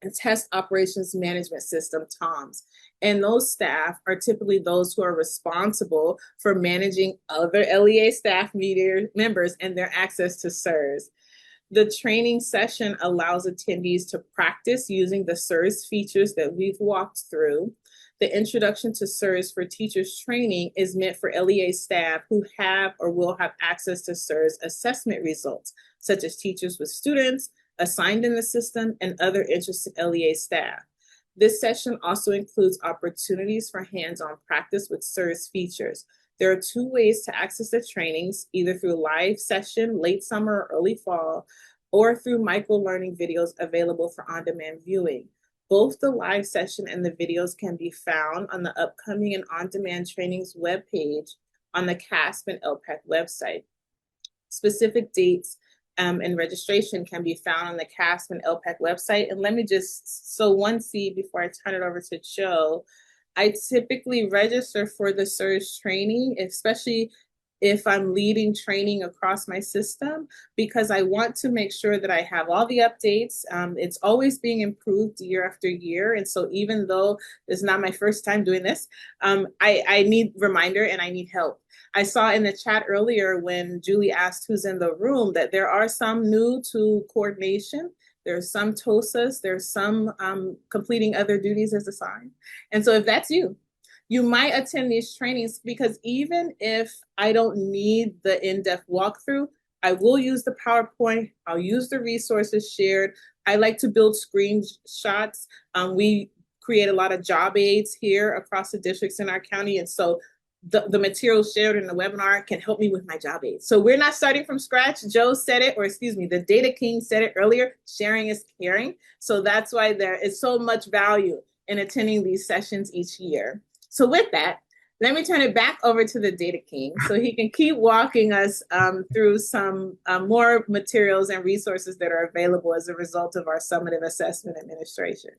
a test operations management system, TOMS. And those staff are typically those who are responsible for managing other LEA staff members and their access to CERS. The training session allows attendees to practice using the CERS features that we've walked through. The Introduction to SIRS for Teachers training is meant for LEA staff who have or will have access to SIRS assessment results, such as teachers with students assigned in the system and other interested LEA staff. This session also includes opportunities for hands-on practice with SIRS features. There are 2 ways to access the trainings, either through live session, late summer or early fall, or through micro-learning videos available for on-demand viewing. Both the live session and the videos can be found on the upcoming and on-demand trainings webpage on the CAASPP and ELPAC website. Specific dates and registration can be found on the CAASPP and ELPAC website. And let me just sow one seed before I turn it over to Joe. I typically register for the SIRS training, especially if I'm leading training across my system, because I want to make sure that I have all the updates. It's always being improved year after year. And so even though it's not my first time doing this, I need reminder and I need help. I saw in the chat earlier when Julie asked who's in the room that there are some new to coordination. There's some TOSAs, there's some completing other duties as assigned. And so if that's you, you might attend these trainings, because even if I don't need the in-depth walkthrough, I will use the PowerPoint, I'll use the resources shared. I like to build screenshots. We create a lot of job aids here across the districts in our county. And so the materials shared in the webinar can help me with my job aids. So we're not starting from scratch. Joe said it, or excuse me, the Data King said it earlier, sharing is caring. So that's why there is so much value in attending these sessions each year. So with that, let me turn it back over to the Data King so he can keep walking us through some more materials and resources that are available as a result of our summative assessment administration.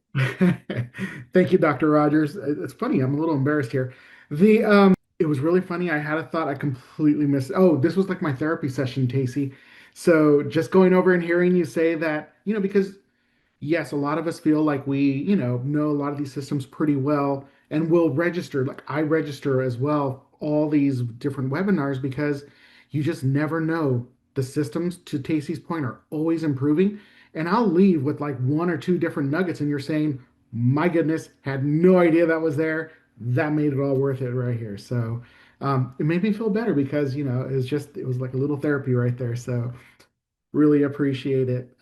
Thank you, Dr. Rogers. It's funny, I'm a little embarrassed here. It was really funny. I had a thought I completely missed. Oh, this was like my therapy session, Tacey. So just going over and hearing you say that, because yes, a lot of us feel like we, know a lot of these systems pretty well and will register. Like I register as well, all these different webinars, because you just never know. The systems, to Tacey's point, are always improving. And I'll leave with like 1 or 2 different nuggets, and you're saying, my goodness, had no idea that was there. That made it all worth it right here. So it made me feel better because, it was like a little therapy right there. So really appreciate it.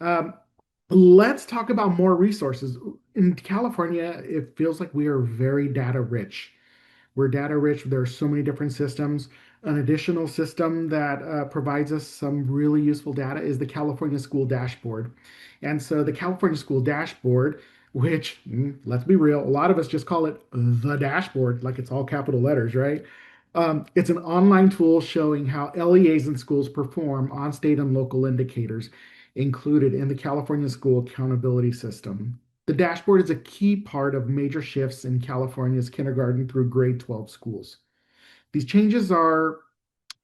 Let's talk about more resources. In California, it feels like we are very data rich. We're data rich. There are so many different systems. An additional system that provides us some really useful data is the California School Dashboard. And so the California School Dashboard, which, let's be real, a lot of us just call it the dashboard, like it's all capital letters, right? It's an online tool showing how LEAs in schools perform on state and local indicators included in the California School Accountability System. The dashboard is a key part of major shifts in California's kindergarten through grade 12 schools. These changes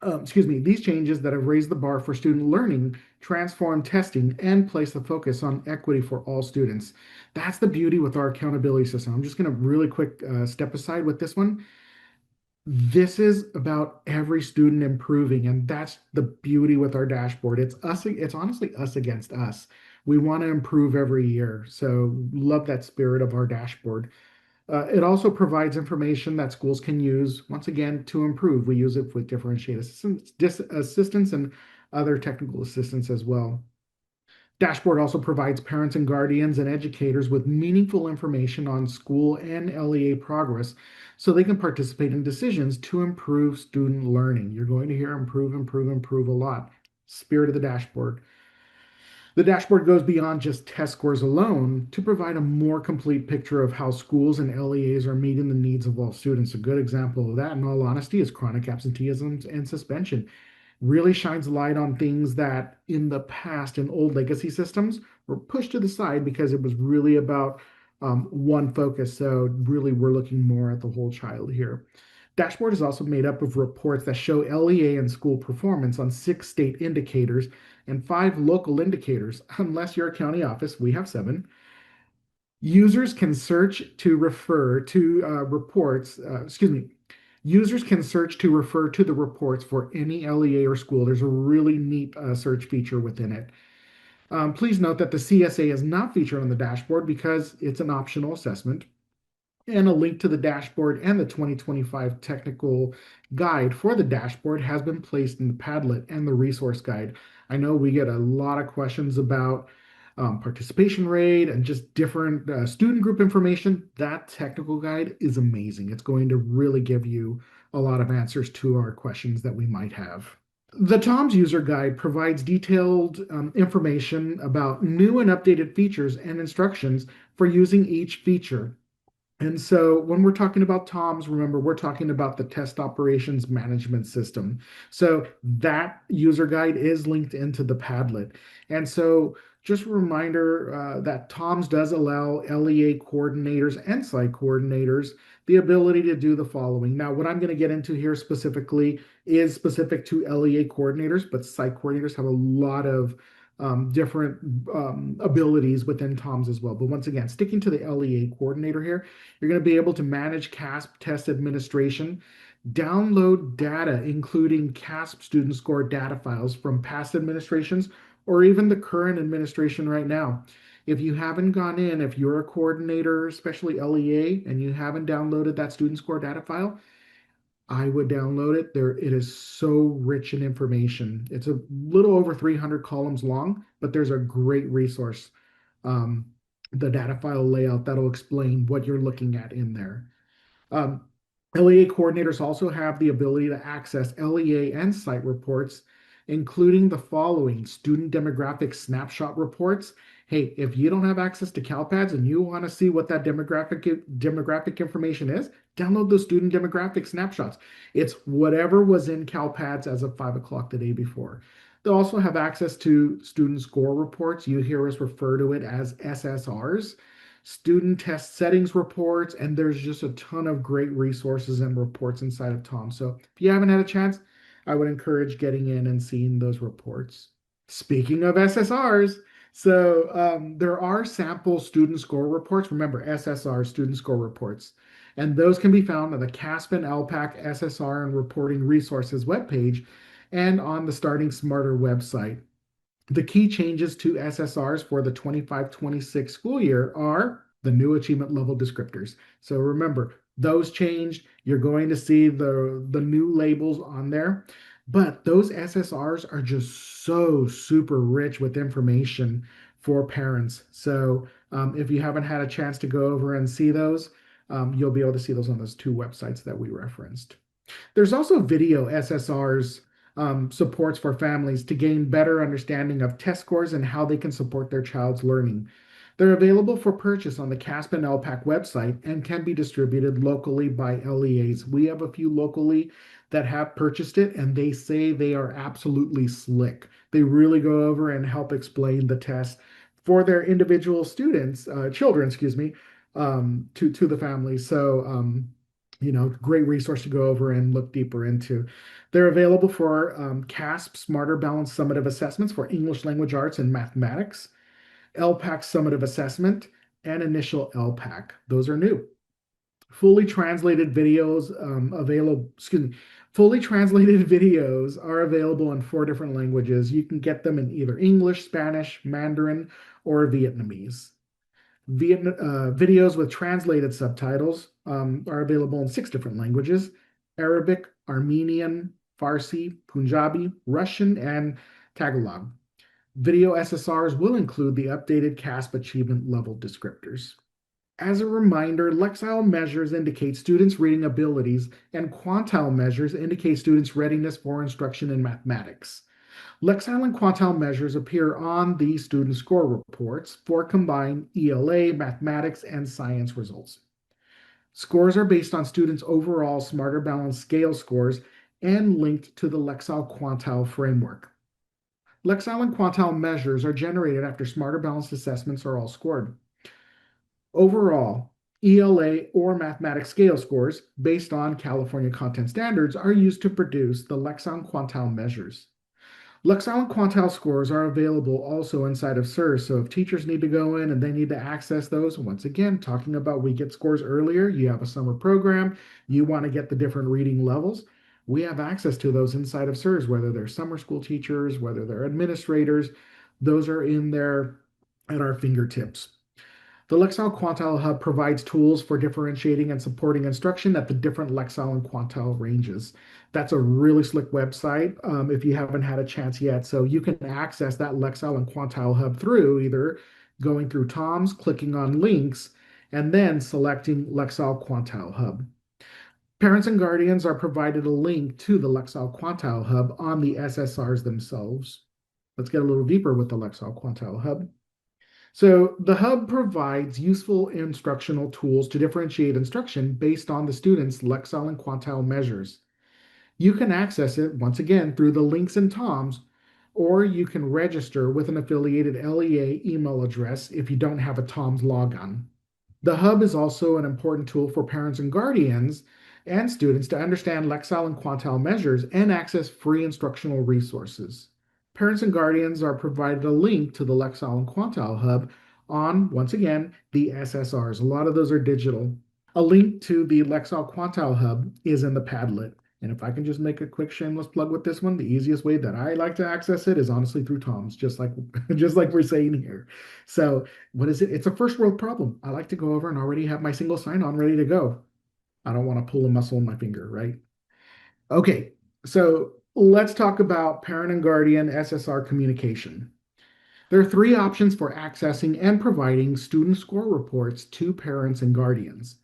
these changes that have raised the bar for student learning, transform testing, and place the focus on equity for all students. That's the beauty with our accountability system. I'm just going to really quick step aside with this one. This is about every student improving, and that's the beauty with our dashboard. It's honestly us against us. We want to improve every year. So love that spirit of our dashboard. It also provides information that schools can use, once again, to improve. We use it with differentiated assistance and other technical assistance as well. Dashboard also provides parents and guardians and educators with meaningful information on school and LEA progress so they can participate in decisions to improve student learning. You're going to hear improve, improve, improve a lot. Spirit of the dashboard. The dashboard goes beyond just test scores alone to provide a more complete picture of how schools and LEAs are meeting the needs of all students. A good example of that, in all honesty, is chronic absenteeism and suspension. Really shines light on things that in the past in old legacy systems were pushed to the side because it was really about one focus. So really we're looking more at the whole child here. Dashboard is also made up of reports that show LEA and school performance on 6 state indicators and 5 local indicators. Unless you're a county office, we have 7. Users can search to refer to Users can search to refer to the reports for any LEA or school. There's a really neat search feature within it. Please note that the CSA is not featured on the dashboard because it's an optional assessment. And a link to the dashboard and the 2025 technical guide for the dashboard has been placed in the Padlet and the resource guide. I know we get a lot of questions about participation rate and just different student group information. That technical guide is amazing. It's going to really give you a lot of answers to our questions that we might have. The TOMS user guide provides detailed information about new and updated features and instructions for using each feature. And so when we're talking about TOMS, remember, we're talking about the test operations management system. So that user guide is linked into the Padlet. And so just a reminder that TOMS does allow LEA coordinators and site coordinators the ability to do the following. Now, what I'm going to get into here specifically is specific to LEA coordinators, but site coordinators have a lot of different abilities within TOMS as well. But once again, sticking to the LEA coordinator here, you're going to be able to manage CAASPP test administration, download data, including CAASPP student score data files from past administrations or even the current administration right now. If you haven't gone in, if you're a coordinator, especially LEA, and you haven't downloaded that student score data file, I would download it. It is so rich in information. It's a little over 300 columns long, but there's a great resource, um, the data file layout that'll explain what you're looking at in there. Um, LEA coordinators also have the ability to access LEA and site reports, including the following: student demographic snapshot reports. Hey, if you don't have access to CalPads and you want to see what that demographic information is, download those student demographic snapshots. It's whatever was in CalPads as of 5 o'clock the day before. They'll also have access to student score reports. You hear us refer to it as SSRs, student test settings reports, and there's just a ton of great resources and reports inside of TOM. So if you haven't had a chance, I would encourage getting in and seeing those reports. Speaking of SSRs, there are sample student score reports. Remember, SSR, student score reports. And those can be found on the CAASPP and ELPAC SSR and Reporting Resources webpage and on the Starting Smarter website. The key changes to SSRs for the 25-26 school year are the new achievement level descriptors. So remember, those changed. You're going to see the new labels on there. But those SSRs are just so super rich with information for parents. So if you haven't had a chance to go over and see those, you'll be able to see those on those two websites that we referenced. There's also video SSRs supports for families to gain better understanding of test scores and how they can support their child's learning. They're available for purchase on the CAASPP and ELPAC website and can be distributed locally by LEAs. We have a few locally that have purchased it, and they say they are absolutely slick. They really go over and help explain the test for their individual children, to the family. So, great resource to go over and look deeper into. They're available for CAASPP Smarter Balanced Summative Assessments for English Language Arts and Mathematics, ELPAC Summative Assessment, and Initial ELPAC. Those are new. Fully translated videos are available in 4 different languages. You can get them in either English, Spanish, Mandarin, or Vietnamese. Videos with translated subtitles are available in 6 different languages: Arabic, Armenian, Farsi, Punjabi, Russian, and Tagalog. Video SSRs will include the updated CAASPP achievement level descriptors. As a reminder, Lexile measures indicate students' reading abilities, and quantile measures indicate students' readiness for instruction in mathematics. Lexile and quantile measures appear on the student score reports for combined ELA, mathematics, and science results. Scores are based on students' overall Smarter Balanced scale scores and linked to the Lexile quantile framework. Lexile and quantile measures are generated after Smarter Balanced assessments are all scored. Overall, ELA or mathematics scale scores based on California content standards are used to produce the Lexile and quantile measures. Lexile and quantile scores are available also inside of SIRS. So if teachers need to go in and they need to access those, once again, talking about we get scores earlier, you have a summer program, you want to get the different reading levels, we have access to those inside of SIRS, whether they're summer school teachers, whether they're administrators, those are in there at our fingertips. The Lexile Quantile Hub provides tools for differentiating and supporting instruction at the different Lexile and Quantile ranges. That's a really slick website if you haven't had a chance yet. So you can access that Lexile and Quantile Hub through either going through TOMS, clicking on links, and then selecting Lexile Quantile Hub. Parents and guardians are provided a link to the Lexile Quantile Hub on the SSRs themselves. Let's get a little deeper with the Lexile Quantile Hub. So the hub provides useful instructional tools to differentiate instruction based on the student's Lexile and Quantile measures. You can access it, once again, through the links in TOMS, or you can register with an affiliated LEA email address if you don't have a TOMS logon. The hub is also an important tool for parents and guardians and students to understand Lexile and Quantile measures and access free instructional resources. Parents and guardians are provided a link to the Lexile and Quantile Hub on, once again, the SSRs. A lot of those are digital. A link to the Lexile Quantile Hub is in the Padlet. And if I can just make a quick shameless plug with this one, the easiest way that I like to access it is honestly through TOMS, just like we're saying here. So what is it? It's a first world problem. I like to go over and already have my single sign-on ready to go. I don't want to pull a muscle in my finger, right? Okay, so let's talk about parent and guardian SSR communication. There are three options for accessing and providing student score reports to parents and guardians.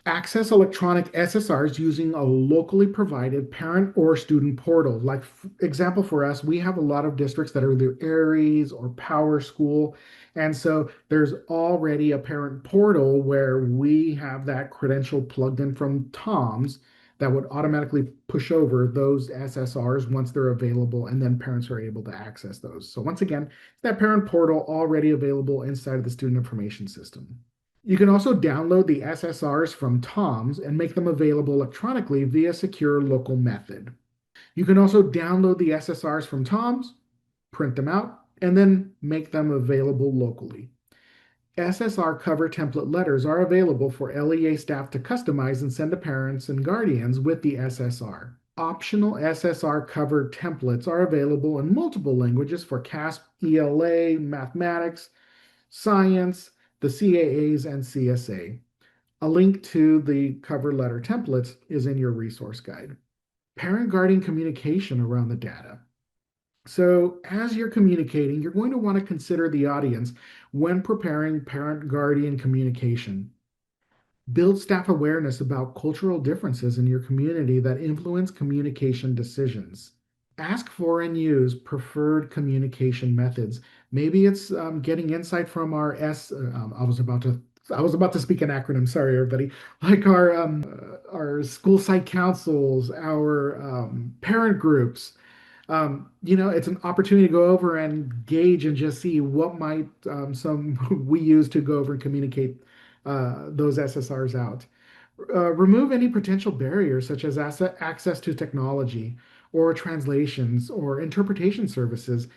Access electronic SSRs using a locally provided parent or student portal. Like example for us, we have a lot of districts that are either Aries or Power School. And so there's already a parent portal where we have that credential plugged in from TOMS that would automatically push over those SSRs once they're available, and then parents are able to access those. So once again, that parent portal already available inside of the student information system. You can also download the SSRs from TOMS and make them available electronically via secure local method. You can also download the SSRs from TOMS, print them out, and then make them available locally. SSR cover template letters are available for LEA staff to customize and send to parents and guardians with the SSR. Optional SSR cover templates are available in multiple languages for CAASPP, ELA, mathematics, science, the CAAs, and CSA. A link to the cover letter templates is in your resource guide. Parent-guardian communication around the data. So as you're communicating, you're going to want to consider the audience when preparing parent-guardian communication. Build staff awareness about cultural differences in your community that influence communication decisions. Ask for and use preferred communication methods. Maybe it's getting insight from our I was about to speak an acronym. Sorry, everybody. Like our school site councils, our parent groups. It's an opportunity to go over and gauge and just see what might we use to go over and communicate those SSRs out. Remove any potential barriers such as access to technology or translations or interpretation services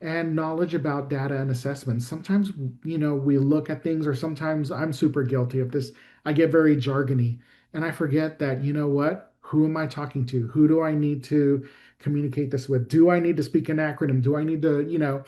and knowledge about data and assessments. Sometimes, we look at things, or sometimes I'm super guilty of this. I get very jargony and I forget that, what? Who am I talking to? Who do I need to communicate this with? Do I need to speak an acronym? Do I need to,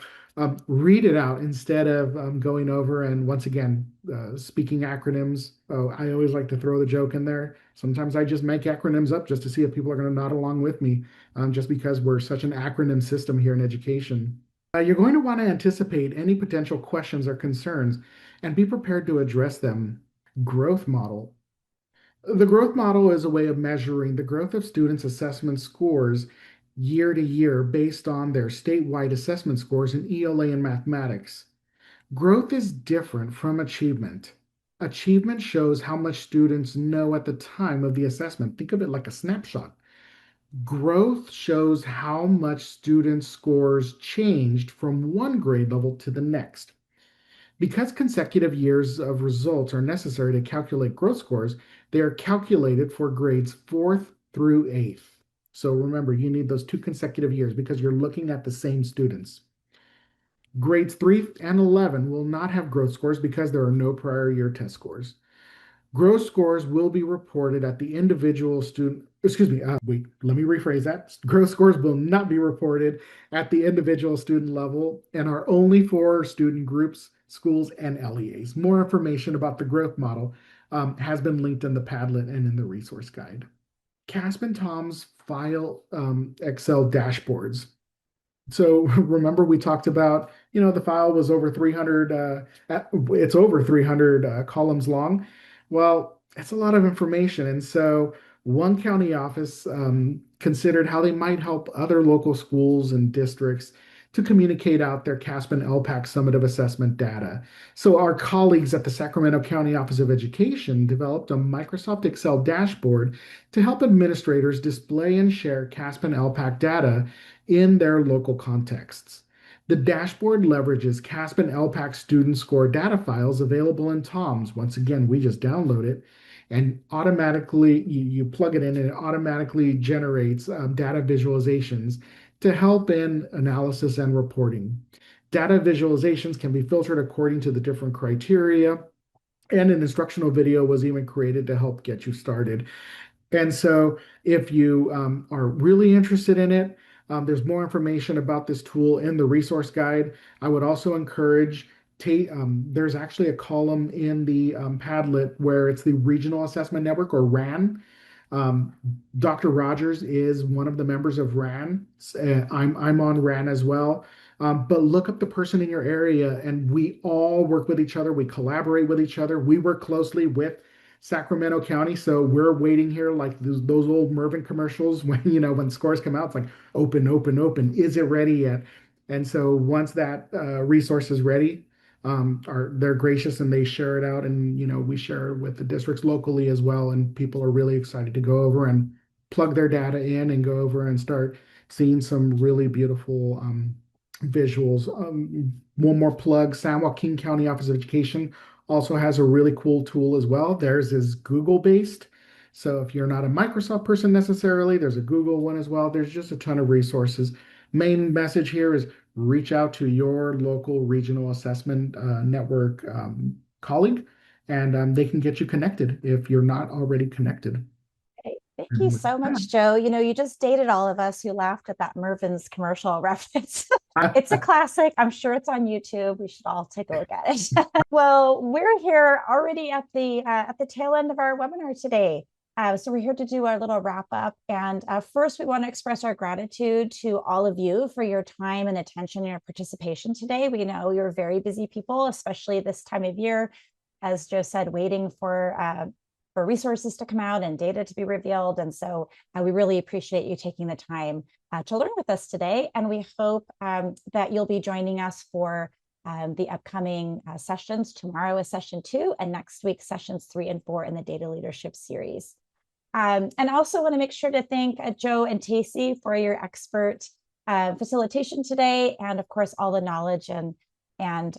read it out instead of going over and once again speaking acronyms? Oh, I always like to throw the joke in there. Sometimes I just make acronyms up just to see if people are going to nod along with me, just because we're such an acronym system here in education. You're going to want to anticipate any potential questions or concerns and be prepared to address them. Growth model. The growth model is a way of measuring the growth of students' assessment scores year to year based on their statewide assessment scores in ELA and mathematics. Growth is different from achievement. Achievement shows how much students know at the time of the assessment. Think of it like a snapshot. Growth shows how much students' scores changed from one grade level to the next. Because consecutive years of results are necessary to calculate growth scores, they are calculated for grades 4th through 8th. So remember, you need those 2 consecutive years because you're looking at the same students. Grades 3 and 11 will not have growth scores because there are no prior year test scores. Growth scores will be reported at the individual student, let me rephrase that. Growth scores will not be reported at the individual student level and are only for student groups schools, and LEAs. More information about the growth model has been linked in the Padlet and in the resource guide. CAASPP and TOMS file Excel dashboards. So remember we talked about, the file was over 300, it's over 300 columns long. Well, it's a lot of information. And so one county office considered how they might help other local schools and districts to communicate out their CAASPP and ELPAC summative assessment data. So our colleagues at the Sacramento County Office of Education developed a Microsoft Excel dashboard to help administrators display and share CAASPP and ELPAC data in their local contexts. The dashboard leverages CAASPP and ELPAC student score data files available in TOMS. Once again, we just download it and automatically, you plug it in and it automatically generates data visualizations to help in analysis and reporting. Data visualizations can be filtered according to the different criteria, and an instructional video was even created to help get you started. And so if you are really interested in it, there's more information about this tool in the resource guide. I would also encourage, there's actually a column in the Padlet where it's the Regional Assessment Network, or RAN. Dr. Rogers is one of the members of RAN. I'm on RAN as well. But look up the person in your area, and we all work with each other. We collaborate with each other. We work closely with Sacramento County, so we're waiting here like those old Mervyn commercials when when scores come out. It's like open, open, open. Is it ready yet? And so once that resource is ready, they're gracious and they share it out, and we share it with the districts locally as well, and people are really excited to go over and plug their data in and go over and start seeing some really beautiful visuals. One more plug: San Joaquin County Office of Education also has a really cool tool as well. Theirs is Google based, so if you're not a Microsoft person necessarily, there's a Google one as well. There's just a ton of resources. Main message here is reach out to your local regional assessment network colleague, and they can get you connected if you're not already connected. Thank you so much, Joe. You just dated all of us who laughed at that Mervyn's commercial reference. It's a classic. I'm sure it's on YouTube. We should all take a look at it. Well, we're here already at the tail end of our webinar today. So we're here to do our little wrap up. And first, we want to express our gratitude to all of you for your time and attention and your participation today. We know you're very busy people, especially this time of year, as Joe said, waiting for resources to come out and data to be revealed. And so we really appreciate you taking the time to learn with us today. And we hope that you'll be joining us for the upcoming sessions. Tomorrow is session 2, and next week sessions 3 and 4 in the data leadership series. And I also want to make sure to thank Joe and Tacey for your expert facilitation today, and of course all the knowledge and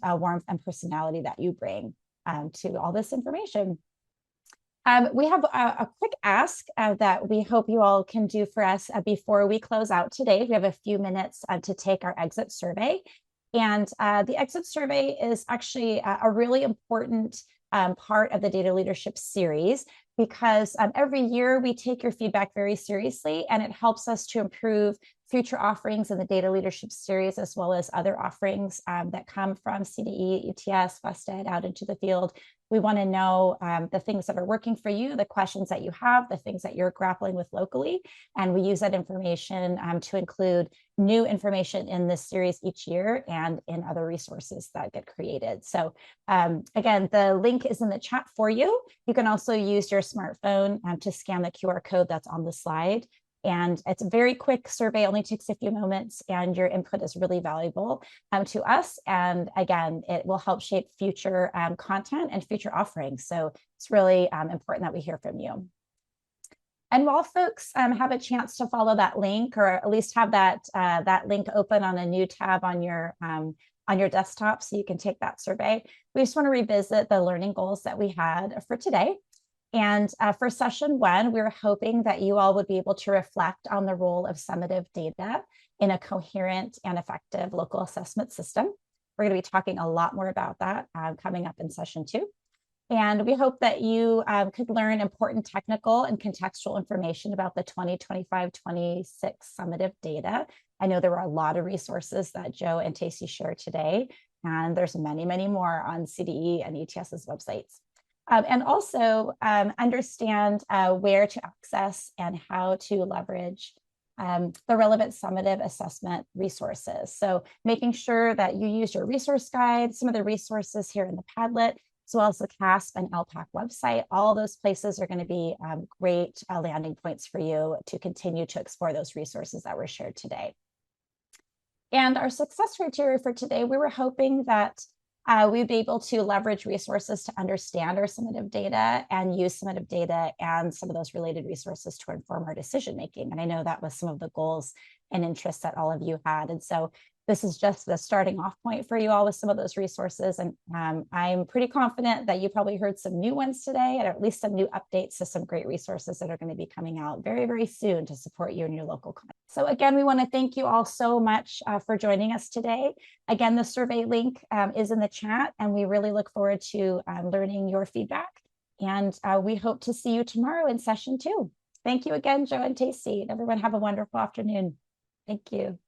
warmth and personality that you bring to all this information. We have a quick ask that we hope you all can do for us before we close out today. We have a few minutes to take our exit survey. And the exit survey is actually a really important part of the data leadership series, because every year we take your feedback very seriously, and it helps us to improve future offerings in the data leadership series, as well as other offerings that come from CDE, ETS, FESTED out into the field. We want to know the things that are working for you, the questions that you have, the things that you're grappling with locally. And we use that information to include new information in this series each year and in other resources that get created. So again, the link is in the chat for you. You can also use your smartphone to scan the QR code that's on the slide. And it's a very quick survey, only takes a few moments, and your input is really valuable to us. And again, it will help shape future content and future offerings. So it's really important that we hear from you. And while folks have a chance to follow that link, or at least have that link open on a new tab on your desktop so you can take that survey, we just want to revisit the learning goals that we had for today. And for session 1, we were hoping that you all would be able to reflect on the role of summative data in a coherent and effective local assessment system. We're going to be talking a lot more about that coming up in session 2. And we hope that you could learn important technical and contextual information about the 2025-26 summative data. I know there were a lot of resources that Joe and Tacey shared today. And there's many, many more on CDE and ETS's websites. And also understand where to access and how to leverage the relevant summative assessment resources. So making sure that you use your resource guide, some of the resources here in the Padlet, as well as the CAASPP and ELPAC website. All those places are going to be great landing points for you to continue to explore those resources that were shared today. And our success criteria for today, we were hoping that we'd be able to leverage resources to understand our summative data and use summative data and some of those related resources to inform our decision making. And I know that was some of the goals and interests that all of you had. And so this is just the starting off point for you all with some of those resources. And I'm pretty confident that you probably heard some new ones today, and at least some new updates to some great resources that are going to be coming out very, very soon to support you in your local content. So again, we want to thank you all so much for joining us today. Again, the survey link is in the chat, and we really look forward to learning your feedback. And we hope to see you tomorrow in session 2. Thank you again, Joe and Tasty. Everyone have a wonderful afternoon. Thank you.